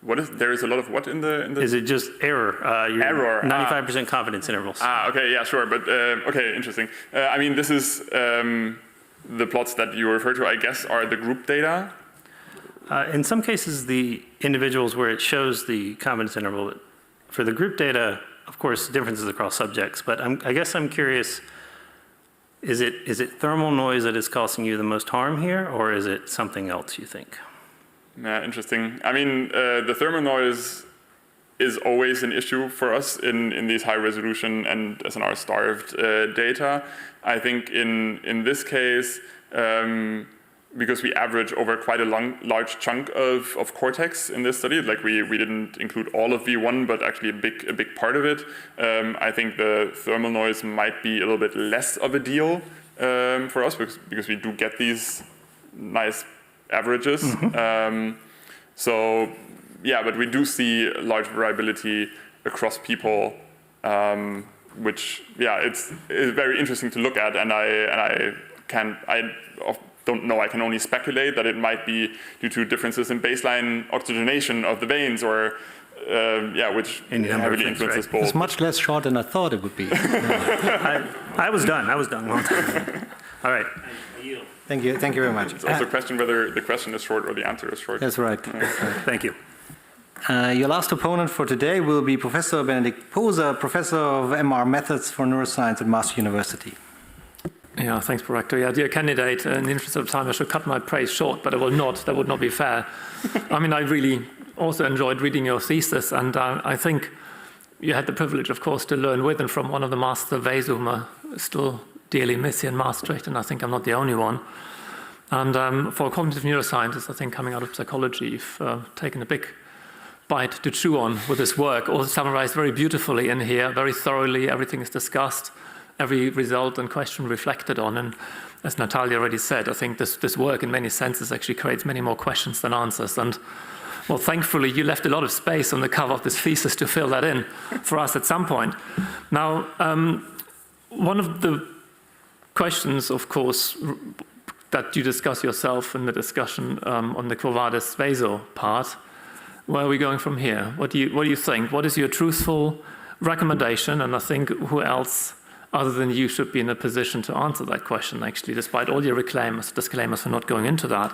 There is a lot of what in the Is it just error? Error. 95% confidence intervals. Okay, yeah, sure, but okay, interesting. I mean, this is the plots that you refer to, I guess, are the group data. In some cases, the individuals where it shows the confidence interval, for the group data, of course, differences across subjects, but I guess I'm curious, is it thermal noise that is causing you the most harm here, or is it something else, you think? Yeah, interesting. I mean, the thermal noise is always an issue for us in these high resolution and SNR-starved data. I think in this case, because we average over quite a large chunk of cortex in this study, like we didn't include all of V1, but actually a big part of it. I think the thermal noise might be a little bit less of a deal for us because we do get these nice averages. So yeah, but we do see large variability across people, which yeah, it's very interesting to look at, and I don't know. I can only speculate that it might be due to differences in baseline oxygenation of the veins, or which heavily influences both. It's much less short than I thought it would be. I was done a long time ago. All right. Thank you very much. It's also a question whether the question is short or the answer is short. That's right. Thank you. Your last opponent for today will be Professor Benedict Poser, Professor of MR Methods for Neuroscience at Maastricht University. Yeah, thanks, Prorector. Yeah, dear candidate, in the interest of time, I should cut my praise short, but I will not. That would not be fair. I mean, I really also enjoyed reading your thesis, and I think you had the privilege, of course, to learn with and from one of the masters of VASO, whom I still dearly miss in Maastricht, and I think I'm not the only one. And for cognitive neuroscientists, I think coming out of psychology, you've taken a big bite to chew on with this work, all summarized very beautifully in here, very thoroughly. Everything is discussed, every result and question reflected on. And as Natalia already said, I think this work in many senses actually creates many more questions than answers. And well, thankfully, you left a lot of space on the cover of this thesis to fill that in for us at some point. Now, one of the questions, of course, that you discuss yourself in the discussion on the Quo Vadis VASO part, where are we going from here? What do you think? What is your truthful recommendation? And I think who else other than you should be in a position to answer that question, actually, despite all your disclaimers for not going into that.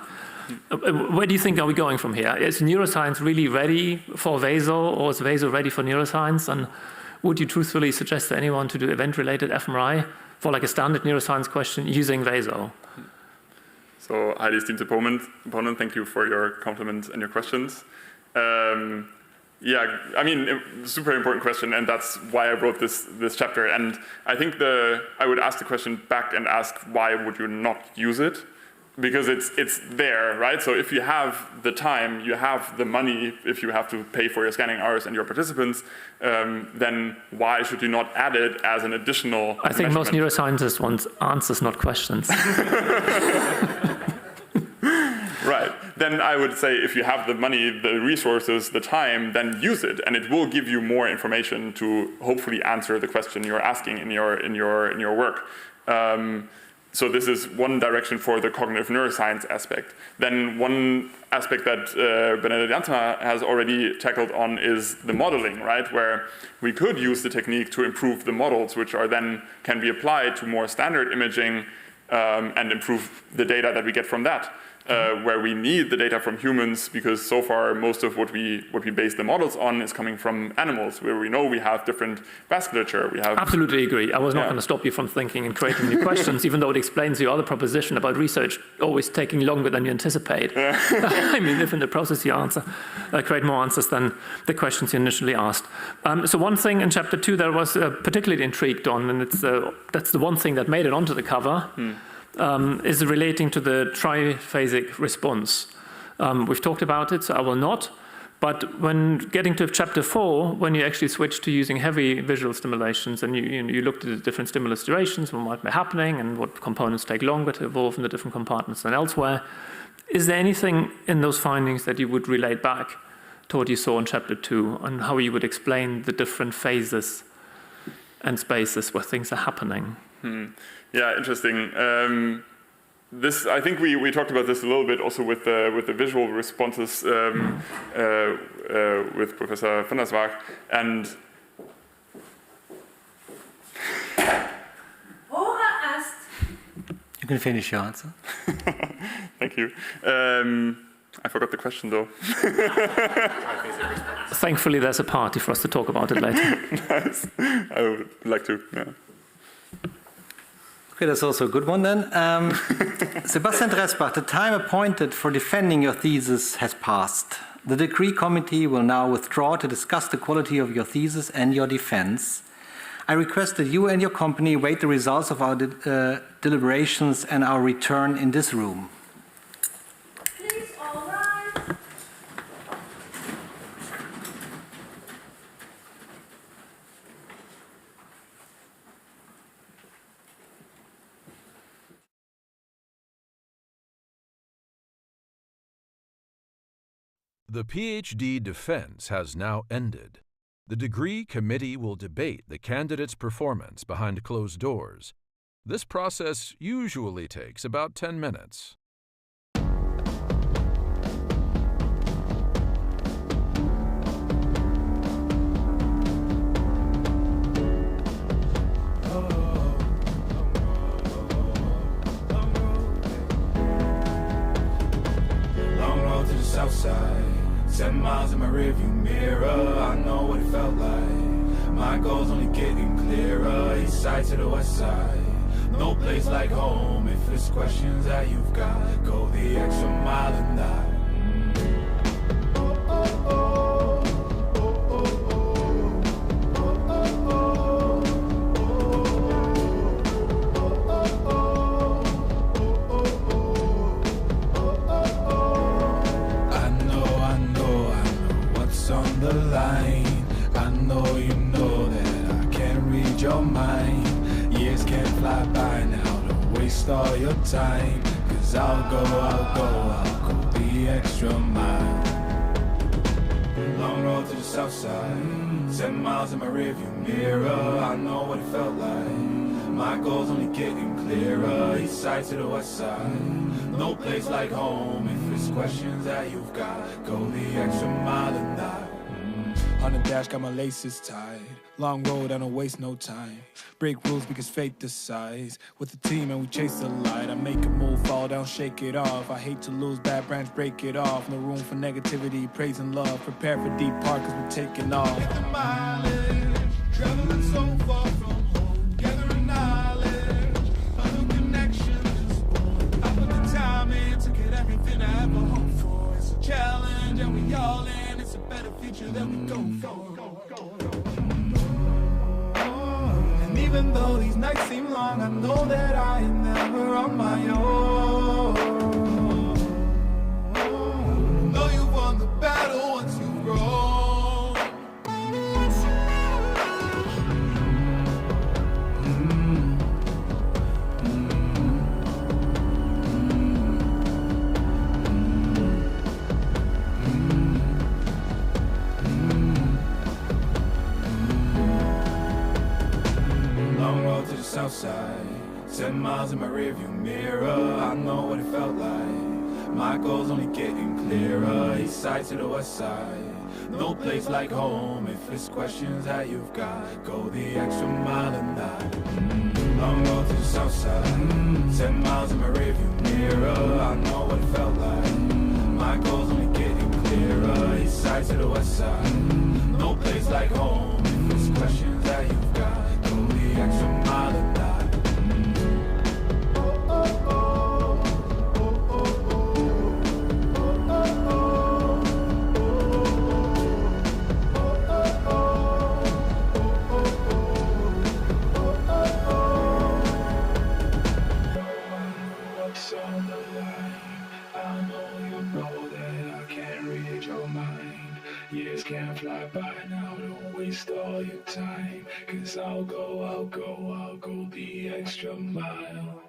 Where do you think are we going from here? Is neuroscience really ready for VASO, or is VASO ready for neuroscience? And would you truthfully suggest to anyone to do event-related fMRI for like a standard neuroscience question using VASO? So, highly esteemed opponent, thank you for your compliments and your questions. Yeah, I mean, super important question, and that's why I wrote this chapter. And I think I would ask the question back and ask, why would you not use it? Because it's there, right? So if you have the time, you have the money, if you have to pay for your scanning hours and your participants, then why should you not add it as an additional I think most neuroscientists want answers, not questions. Right. Then I would say if you have the money, the resources, the time, then use it, and it will give you more information to hopefully answer the question you're asking in your work. So this is one direction for the cognitive neuroscience aspect. Then one aspect that Benedict Janssma has already tackled on is the modeling, right? Where we could use the technique to improve the models, which are then can be applied to more standard imaging and improve the data that we get from that. Where we need the data from humans, because so far most of what we base the models on is coming from animals, where we know we have different vasculature. We have absolutely agree. I was not going to stop you from thinking and creating new questions, even though it explains your other proposition about research always taking longer than you anticipate. I mean, if in the process you create more answers than the questions you initially asked. So one thing in chapter 2 that I was particularly intrigued on, and that's the one thing that made it onto the cover. Is relating to the triphasic response. We've talked about it, so I will not. But when getting to chapter 4, when you actually switch to using heavy visual stimulations and you looked at the different stimulus durations, what might be happening and what components take longer to evolve in the different compartments than elsewhere, is there anything in those findings that you would relate back to what you saw in chapter 2 and how you would explain the different phases and spaces where things are happening? Yeah, interesting. I think we talked about this a little bit also with the visual responses with Professor van der Zwaag. And You can finish your answer. thank you. I forgot the question though. Thankfully, there's a party for us to talk about it later. Nice. I would like to. Yeah. Okay, that's also a good one then. Sebastian Dresbach, the time appointed for defending your thesis has passed. The degree committee will now withdraw to discuss the quality of your thesis and your defense. I request that you and your company wait the results of our deliberations and our return in this room. Please, all rise. The PhD defense has now ended. The degree committee will debate the candidate's performance behind closed doors. This process usually takes about 10 minutes. Long road to the south side. 7 miles in my rearview mirror, I know what it felt like. My goal's only getting clearer, east side to the west side. No place like home, if it's questions that you've got, go the extra mile and die. I know you know that I can't read your mind. Years can't fly by now, don't waste all your time. Cause I'll go the extra mile. Long road to the south side, 7 miles in my rearview mirror, I know what it felt like. My goal's only getting clearer, east side to the west side. No place like home, if it's questions that you've got, go the extra mile and die. On the dash, got my laces tied. Long road, I don't waste no time. Break rules because fate decides. With the team and we chase the light. I make a move, fall down, shake it off. I hate to lose, bad branch, break it off. No room for negativity, praise and love. Prepare for deep part cause we're taking off. Take the mileage, traveling so far from home. Gathering knowledge, other connections. I put the time in to get everything I ever hoped for. It's a challenge and we all in. It's a better future that we go for. And even though these nights seem long, I know that I am never on my own. Know you've won the battle once you've grown. South side, 7 miles in my rearview mirror, I know what it felt like. My goal's only getting clearer, east side to the west side. No place like home, if it's questions that you've got, go the extra mile and die. Long road to the south side, 7 miles in my rearview mirror, I know what it felt like. My goal's only getting clearer, east side to the west side. No place like home, if it's questions that you've got, go the extra mile and die. Years can't fly by now, don't waste all your time. Cause I'll go the extra mile.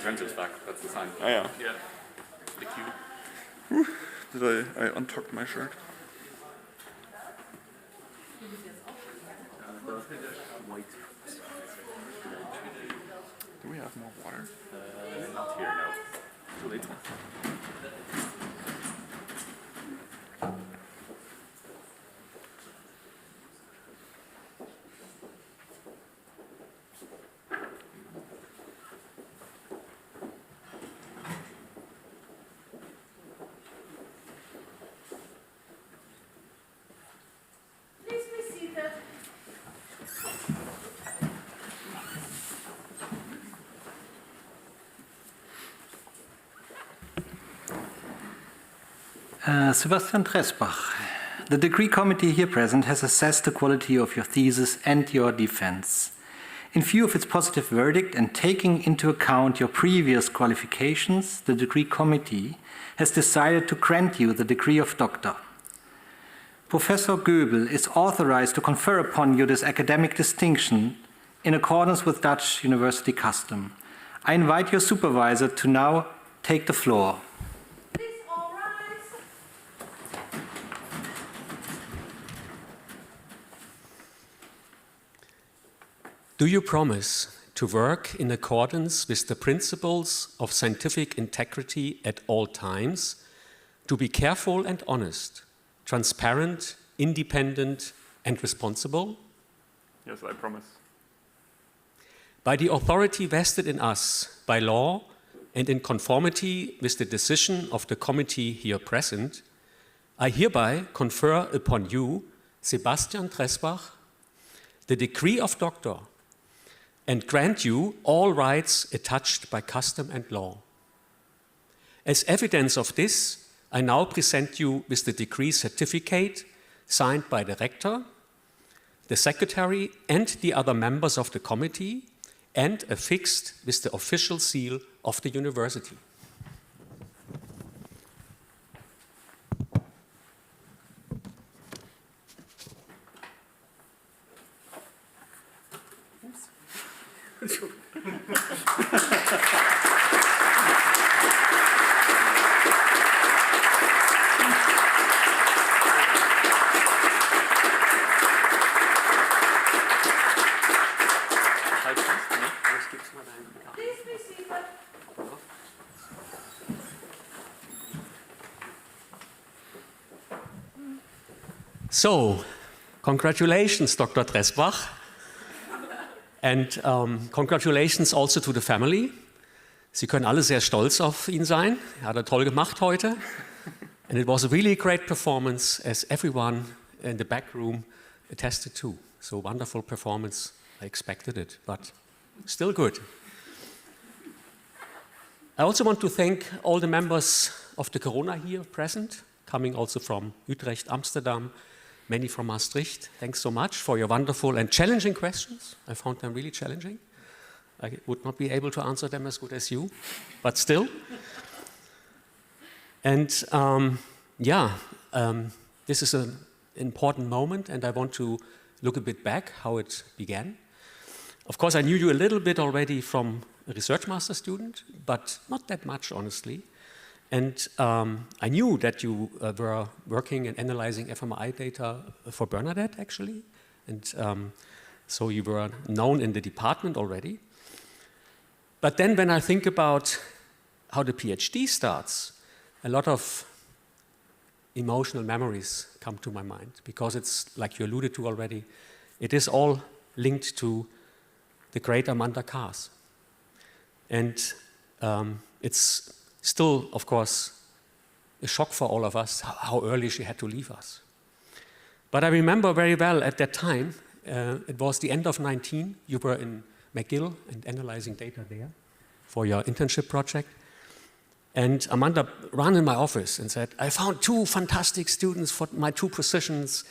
Renzo's back, that's the sign. Oh, yeah. Yeah. The cue. Did I untucked my shirt? Do we have more water? Not here, no. Too late. Please be seated. Sebastian Dresbach, the degree committee here present has assessed the quality of your thesis and your defense. In view of its positive verdict and taking into account your previous qualifications, the degree committee has decided to grant you the degree of doctor. Professor Goebel is authorized to confer upon you this academic distinction in accordance with Dutch university custom. I invite your supervisor to now take the floor. Please all rise. Do you promise to work in accordance with the principles of scientific integrity at all times, to be careful and honest, transparent, independent, and responsible? Yes, I promise. By the authority vested in us by law and in conformity with the decision of the committee here present, I hereby confer upon you, Sebastian Dresbach, the degree of doctor, and grant you all rights attached by custom and law. As evidence of this, I now present you with the degree certificate signed by the rector, the secretary, and the other members of the committee, and affixed with the official seal of the university. Please be seated. So, congratulations, Dr. Dresbach. And congratulations also to the family. Sie können alle sehr stolz auf ihn sein. Er hat toll gemacht heute. And it was a really great performance, as everyone in the back room attested to. So wonderful performance. I expected it, but still good. I also want to thank all the members of the Corona here present, coming also from Utrecht, Amsterdam, many from Maastricht. Thanks so much for your wonderful and challenging questions. I found them really challenging. I would not be able to answer them as good as you, but still. And this is an important moment, and I want to look a bit back how it began. Of course, I knew you a little bit already from a research master student, but not that much, honestly. And I knew that you were working and analyzing fMRI data for Bernadette, actually. And so you were known in the department already. But then when I think about how the PhD starts, a lot of emotional memories come to my mind, because it's, like you alluded to already, it is all linked to the great Amanda Kaas. And it's still, of course, a shock for all of us how early she had to leave us. But I remember very well at that time, it was the end of 19, you were in McGill and analyzing data there for your internship project. And Amanda ran in my office and said, I found two fantastic students for my two positions,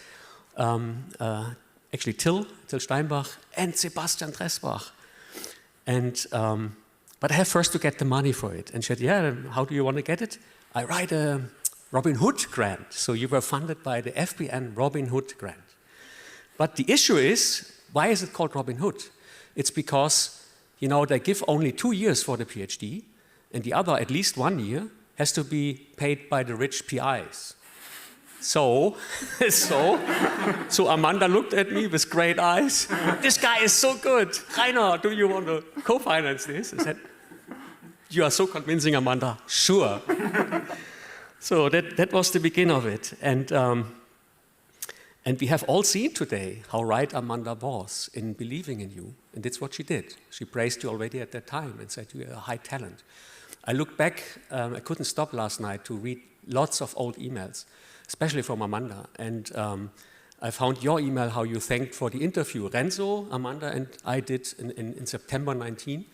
actually Till Steinbach and Sebastian Dresbach. And but I have first to get the money for it. And she said, yeah, how do you want to get it? I write a Robin Hood grant. So you were funded by the FBN Robin Hood grant. But the issue is, why is it called Robin Hood? It's because you know, they give only 2 years for the PhD, and the other, at least 1 year, has to be paid by the rich PIs. So Amanda looked at me with great eyes. This guy is so good. Rainer, do you want to co-finance this? I said, you are so convincing, Amanda. Sure. So that was the beginning of it. And we have all seen today how right Amanda was in believing in you. And that's what she did. She praised you already at that time and said you are a high talent. I look back, I couldn't stop last night to read lots of old emails, especially from Amanda. And I found your email, how you thanked for the interview. Renzo, Amanda, and I did in September 19.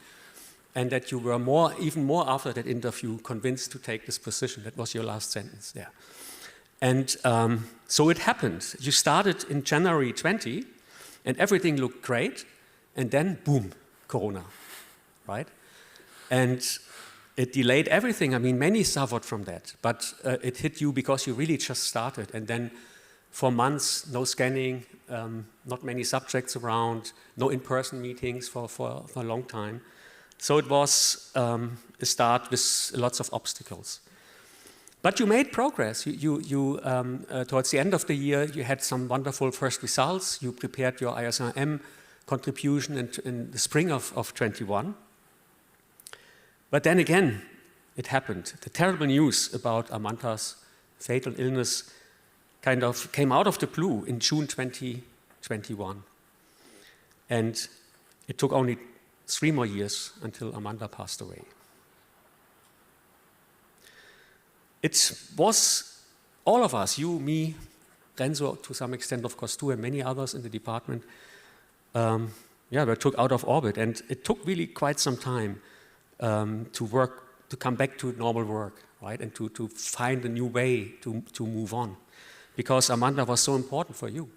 And that you were even more after that interview, convinced to take this position. That was your last sentence there. And so it happened. You started in January 20, and everything looked great. And then, boom, Corona, right? And it delayed everything. I mean, many suffered from that. But it hit you because you really just started. And then for months, no scanning, not many subjects around, no in-person meetings for a long time. So it was a start with lots of obstacles. But you made progress. Towards the end of the year, you had some wonderful first results. You prepared your ISRM contribution in the spring of 21. But then again, it happened. The terrible news about Amanda's fatal illness kind of came out of the blue in June 2021. And it took only 3 more years until Amanda passed away. It was all of us, you, me, Renzo to some extent, of course, too, and many others in the department, were took out of orbit. And it took really quite some time to come back to normal work, right? And to find a new way to move on. Because Amanda was so important for you.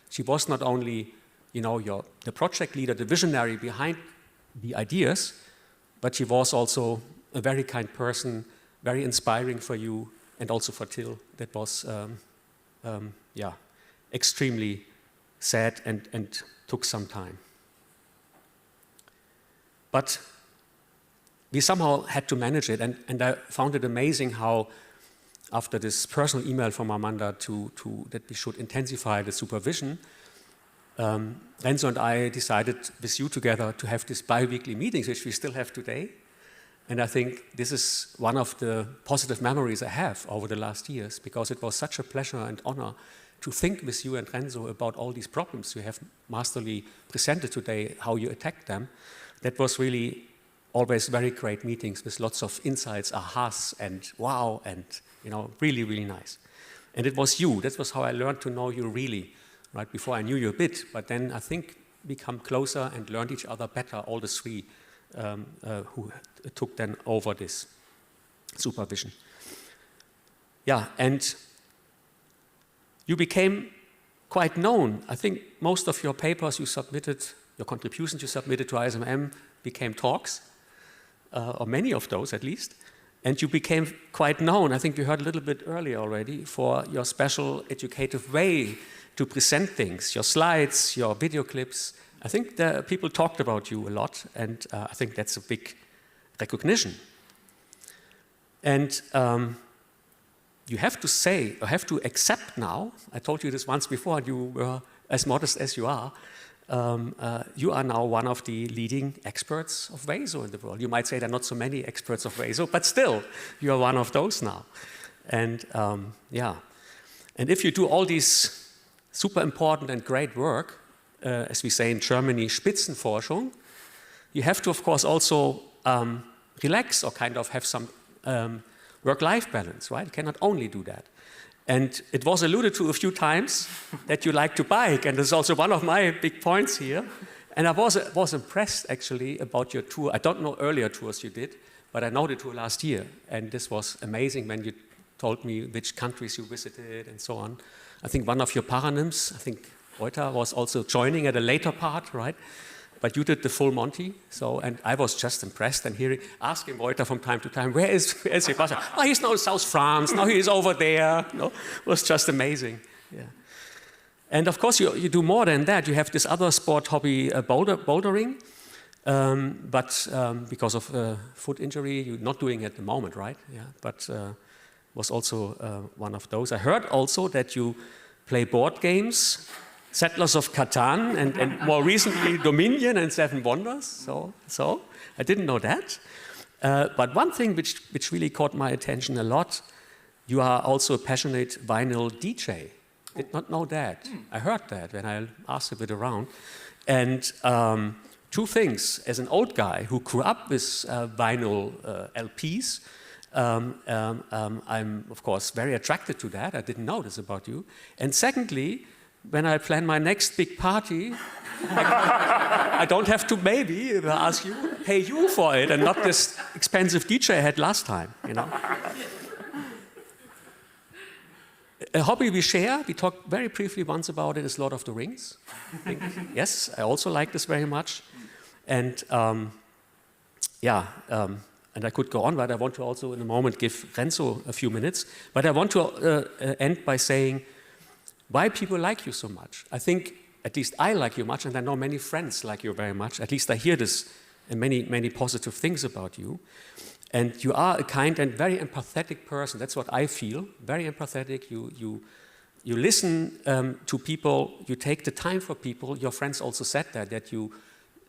She was not only, the project leader, the visionary behind the ideas, but she was also a very kind person, very inspiring for you, and also for Till. That was, extremely sad and took some time. But we somehow had to manage it, and I found it amazing how, after this personal email from Amanda that we should intensify the supervision, Renzo and I decided with you together to have these bi-weekly meetings, which we still have today. And I think this is one of the positive memories I have over the last years, because it was such a pleasure and honor to think with you and Renzo about all these problems you have masterly presented today, how you attacked them. That was really always very great meetings with lots of insights, ahas, and wow, and really, really nice. And it was you. That was how I learned to know you really. Right before I knew you a bit, but then I think become closer and learned each other better, all the three who took then over this supervision. Yeah, and you became quite known. I think most of your papers you submitted, your contributions you submitted to ISMM became talks, or many of those at least, and you became quite known. I think we heard a little bit earlier already for your special educative way to present things, your slides, your video clips. I think the people talked about you a lot, and I think that's a big recognition. And you have to say, or have to accept now, I told you this once before, and you were as modest as you are now one of the leading experts of VASO in the world. You might say there are not so many experts of VASO, but still, you are one of those now. And and if you do all these super important and great work, as we say in Germany, Spitzenforschung, you have to, of course, also relax or kind of have some work-life balance, right? You cannot only do that. And it was alluded to a few times that you like to bike, and this is also one of my big points here. And I was impressed, actually, about your tour. I don't know earlier tours you did, but I know the tour last year, and this was amazing when you told me which countries you visited and so on. I think one of your paronyms, I think Reuter was also joining at a later part, right? But you did the full Monty, and I was just impressed and asking Reuter from time to time, where is Sebastian? Oh, he's now in South France, now he's over there. It was just amazing. Yeah. And of course, you do more than that. You have this other sport hobby, bouldering. but because of foot injury, you're not doing it at the moment, right? Yeah, but was also one of those. I heard also that you play board games, Settlers of Catan, and more recently Dominion and Seven Wonders. So I didn't know that. But one thing which really caught my attention a lot, you are also a passionate vinyl DJ. Did not know that. I heard that when I asked a bit around. And two things, as an old guy who grew up with vinyl LPs, I'm of course very attracted to that. I didn't know this about you. And secondly, when I plan my next big party, I don't have to maybe ask you, pay you for it, and not this expensive DJ I had last time, you know. A hobby we share, we talked very briefly once about it, is Lord of the Rings. Yes, I also like this very much. And and I could go on, but I want to also in a moment give Renzo a few minutes. But I want to end by saying why people like you so much. I think, at least I like you much, and I know many friends like you very much. At least I hear this and many positive things about you. And you are a kind and very empathetic person. That's what I feel. Very empathetic. You listen to people. You take the time for people. Your friends also said that you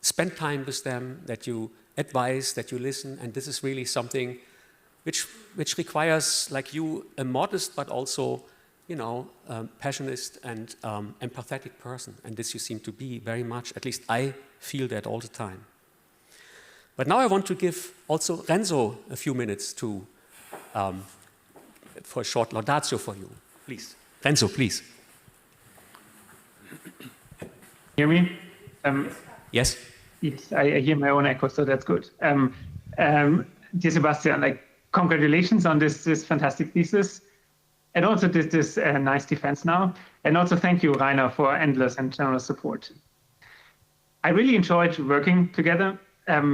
spend time with them, that you advise, that you listen. And this is really something which requires, like you, a modest but also, you know, passionate and empathetic person. And this you seem to be very much. At least I feel that all the time. But now I want to give also Renzo a few minutes to for a short laudatio for you. Please. Renzo, please. Hear me? Yes. Yes, I hear my own echo, so that's good. Dear Sebastian, congratulations on this fantastic thesis, and also this nice defense now. And also thank you, Rainer, for endless and generous support. I really enjoyed working together.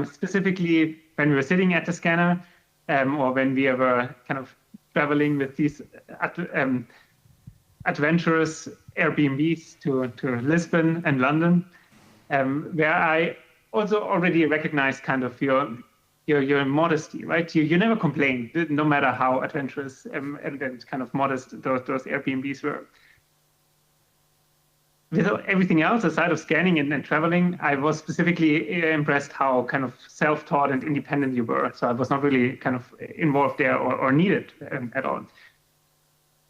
Specifically when we were sitting at the scanner or when we were kind of traveling with these adventurous Airbnbs to Lisbon and London, where I also already recognized kind of your modesty, right? You never complained, no matter how adventurous and kind of modest those Airbnbs were. With everything else, aside of scanning and traveling, I was specifically impressed how kind of self-taught and independent you were. So I was not really kind of involved there or needed at all.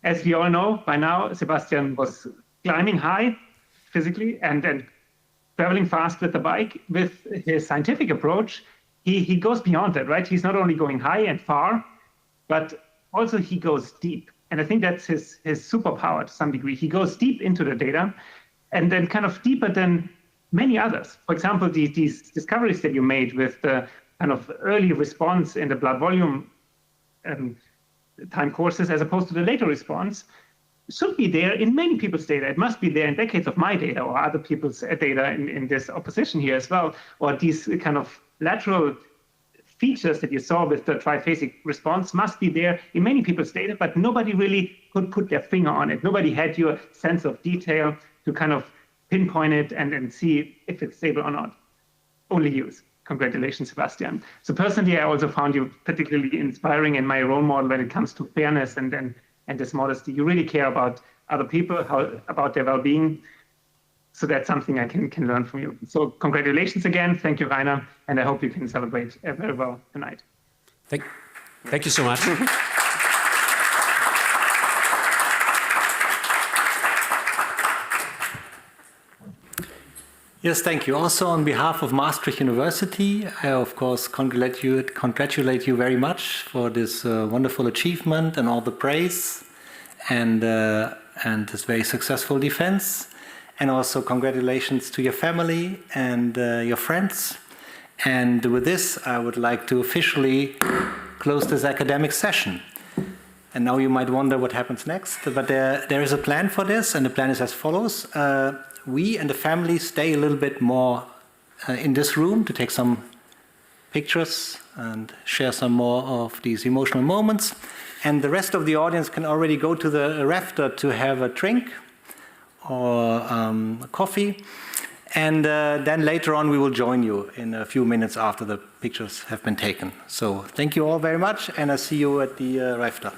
As we all know by now, Sebastian was climbing high physically and traveling fast with the bike. With his scientific approach, he goes beyond that, right? He's not only going high and far, but also he goes deep. And I think that's his superpower to some degree. He goes deep into the data, and then kind of deeper than many others. For example, these discoveries that you made with the kind of early response in the blood volume time courses as opposed to the later response should be there in many people's data. It must be there in decades of my data or other people's data in this opposition here as well, or these kind of lateral features that you saw with the triphasic response must be there in many people's data, but nobody really could put their finger on it. Nobody had your sense of detail to kind of pinpoint it and see if it's stable or not. Only you. Congratulations, Sebastian. So personally, I also found you particularly inspiring and my role model when it comes to fairness and this modesty. You really care about other people, about their well-being. So that's something I can learn from you. So congratulations again. Thank you, Rainer. And I hope you can celebrate very well tonight. Thank you so much. Yes, thank you. Also, on behalf of Maastricht University, I, of course, congratulate you very much for this wonderful achievement and all the praise and this very successful defense. And also congratulations to your family and your friends. And with this, I would like to officially close this academic session. And now you might wonder what happens next, but there is a plan for this, and the plan is as follows. We and the family stay a little bit more in this room to take some pictures and share some more of these emotional moments. And the rest of the audience can already go to the rafter to have a drink or coffee. And then later on, we will join you in a few minutes after the pictures have been taken. So thank you all very much, and I'll see you at the Refter.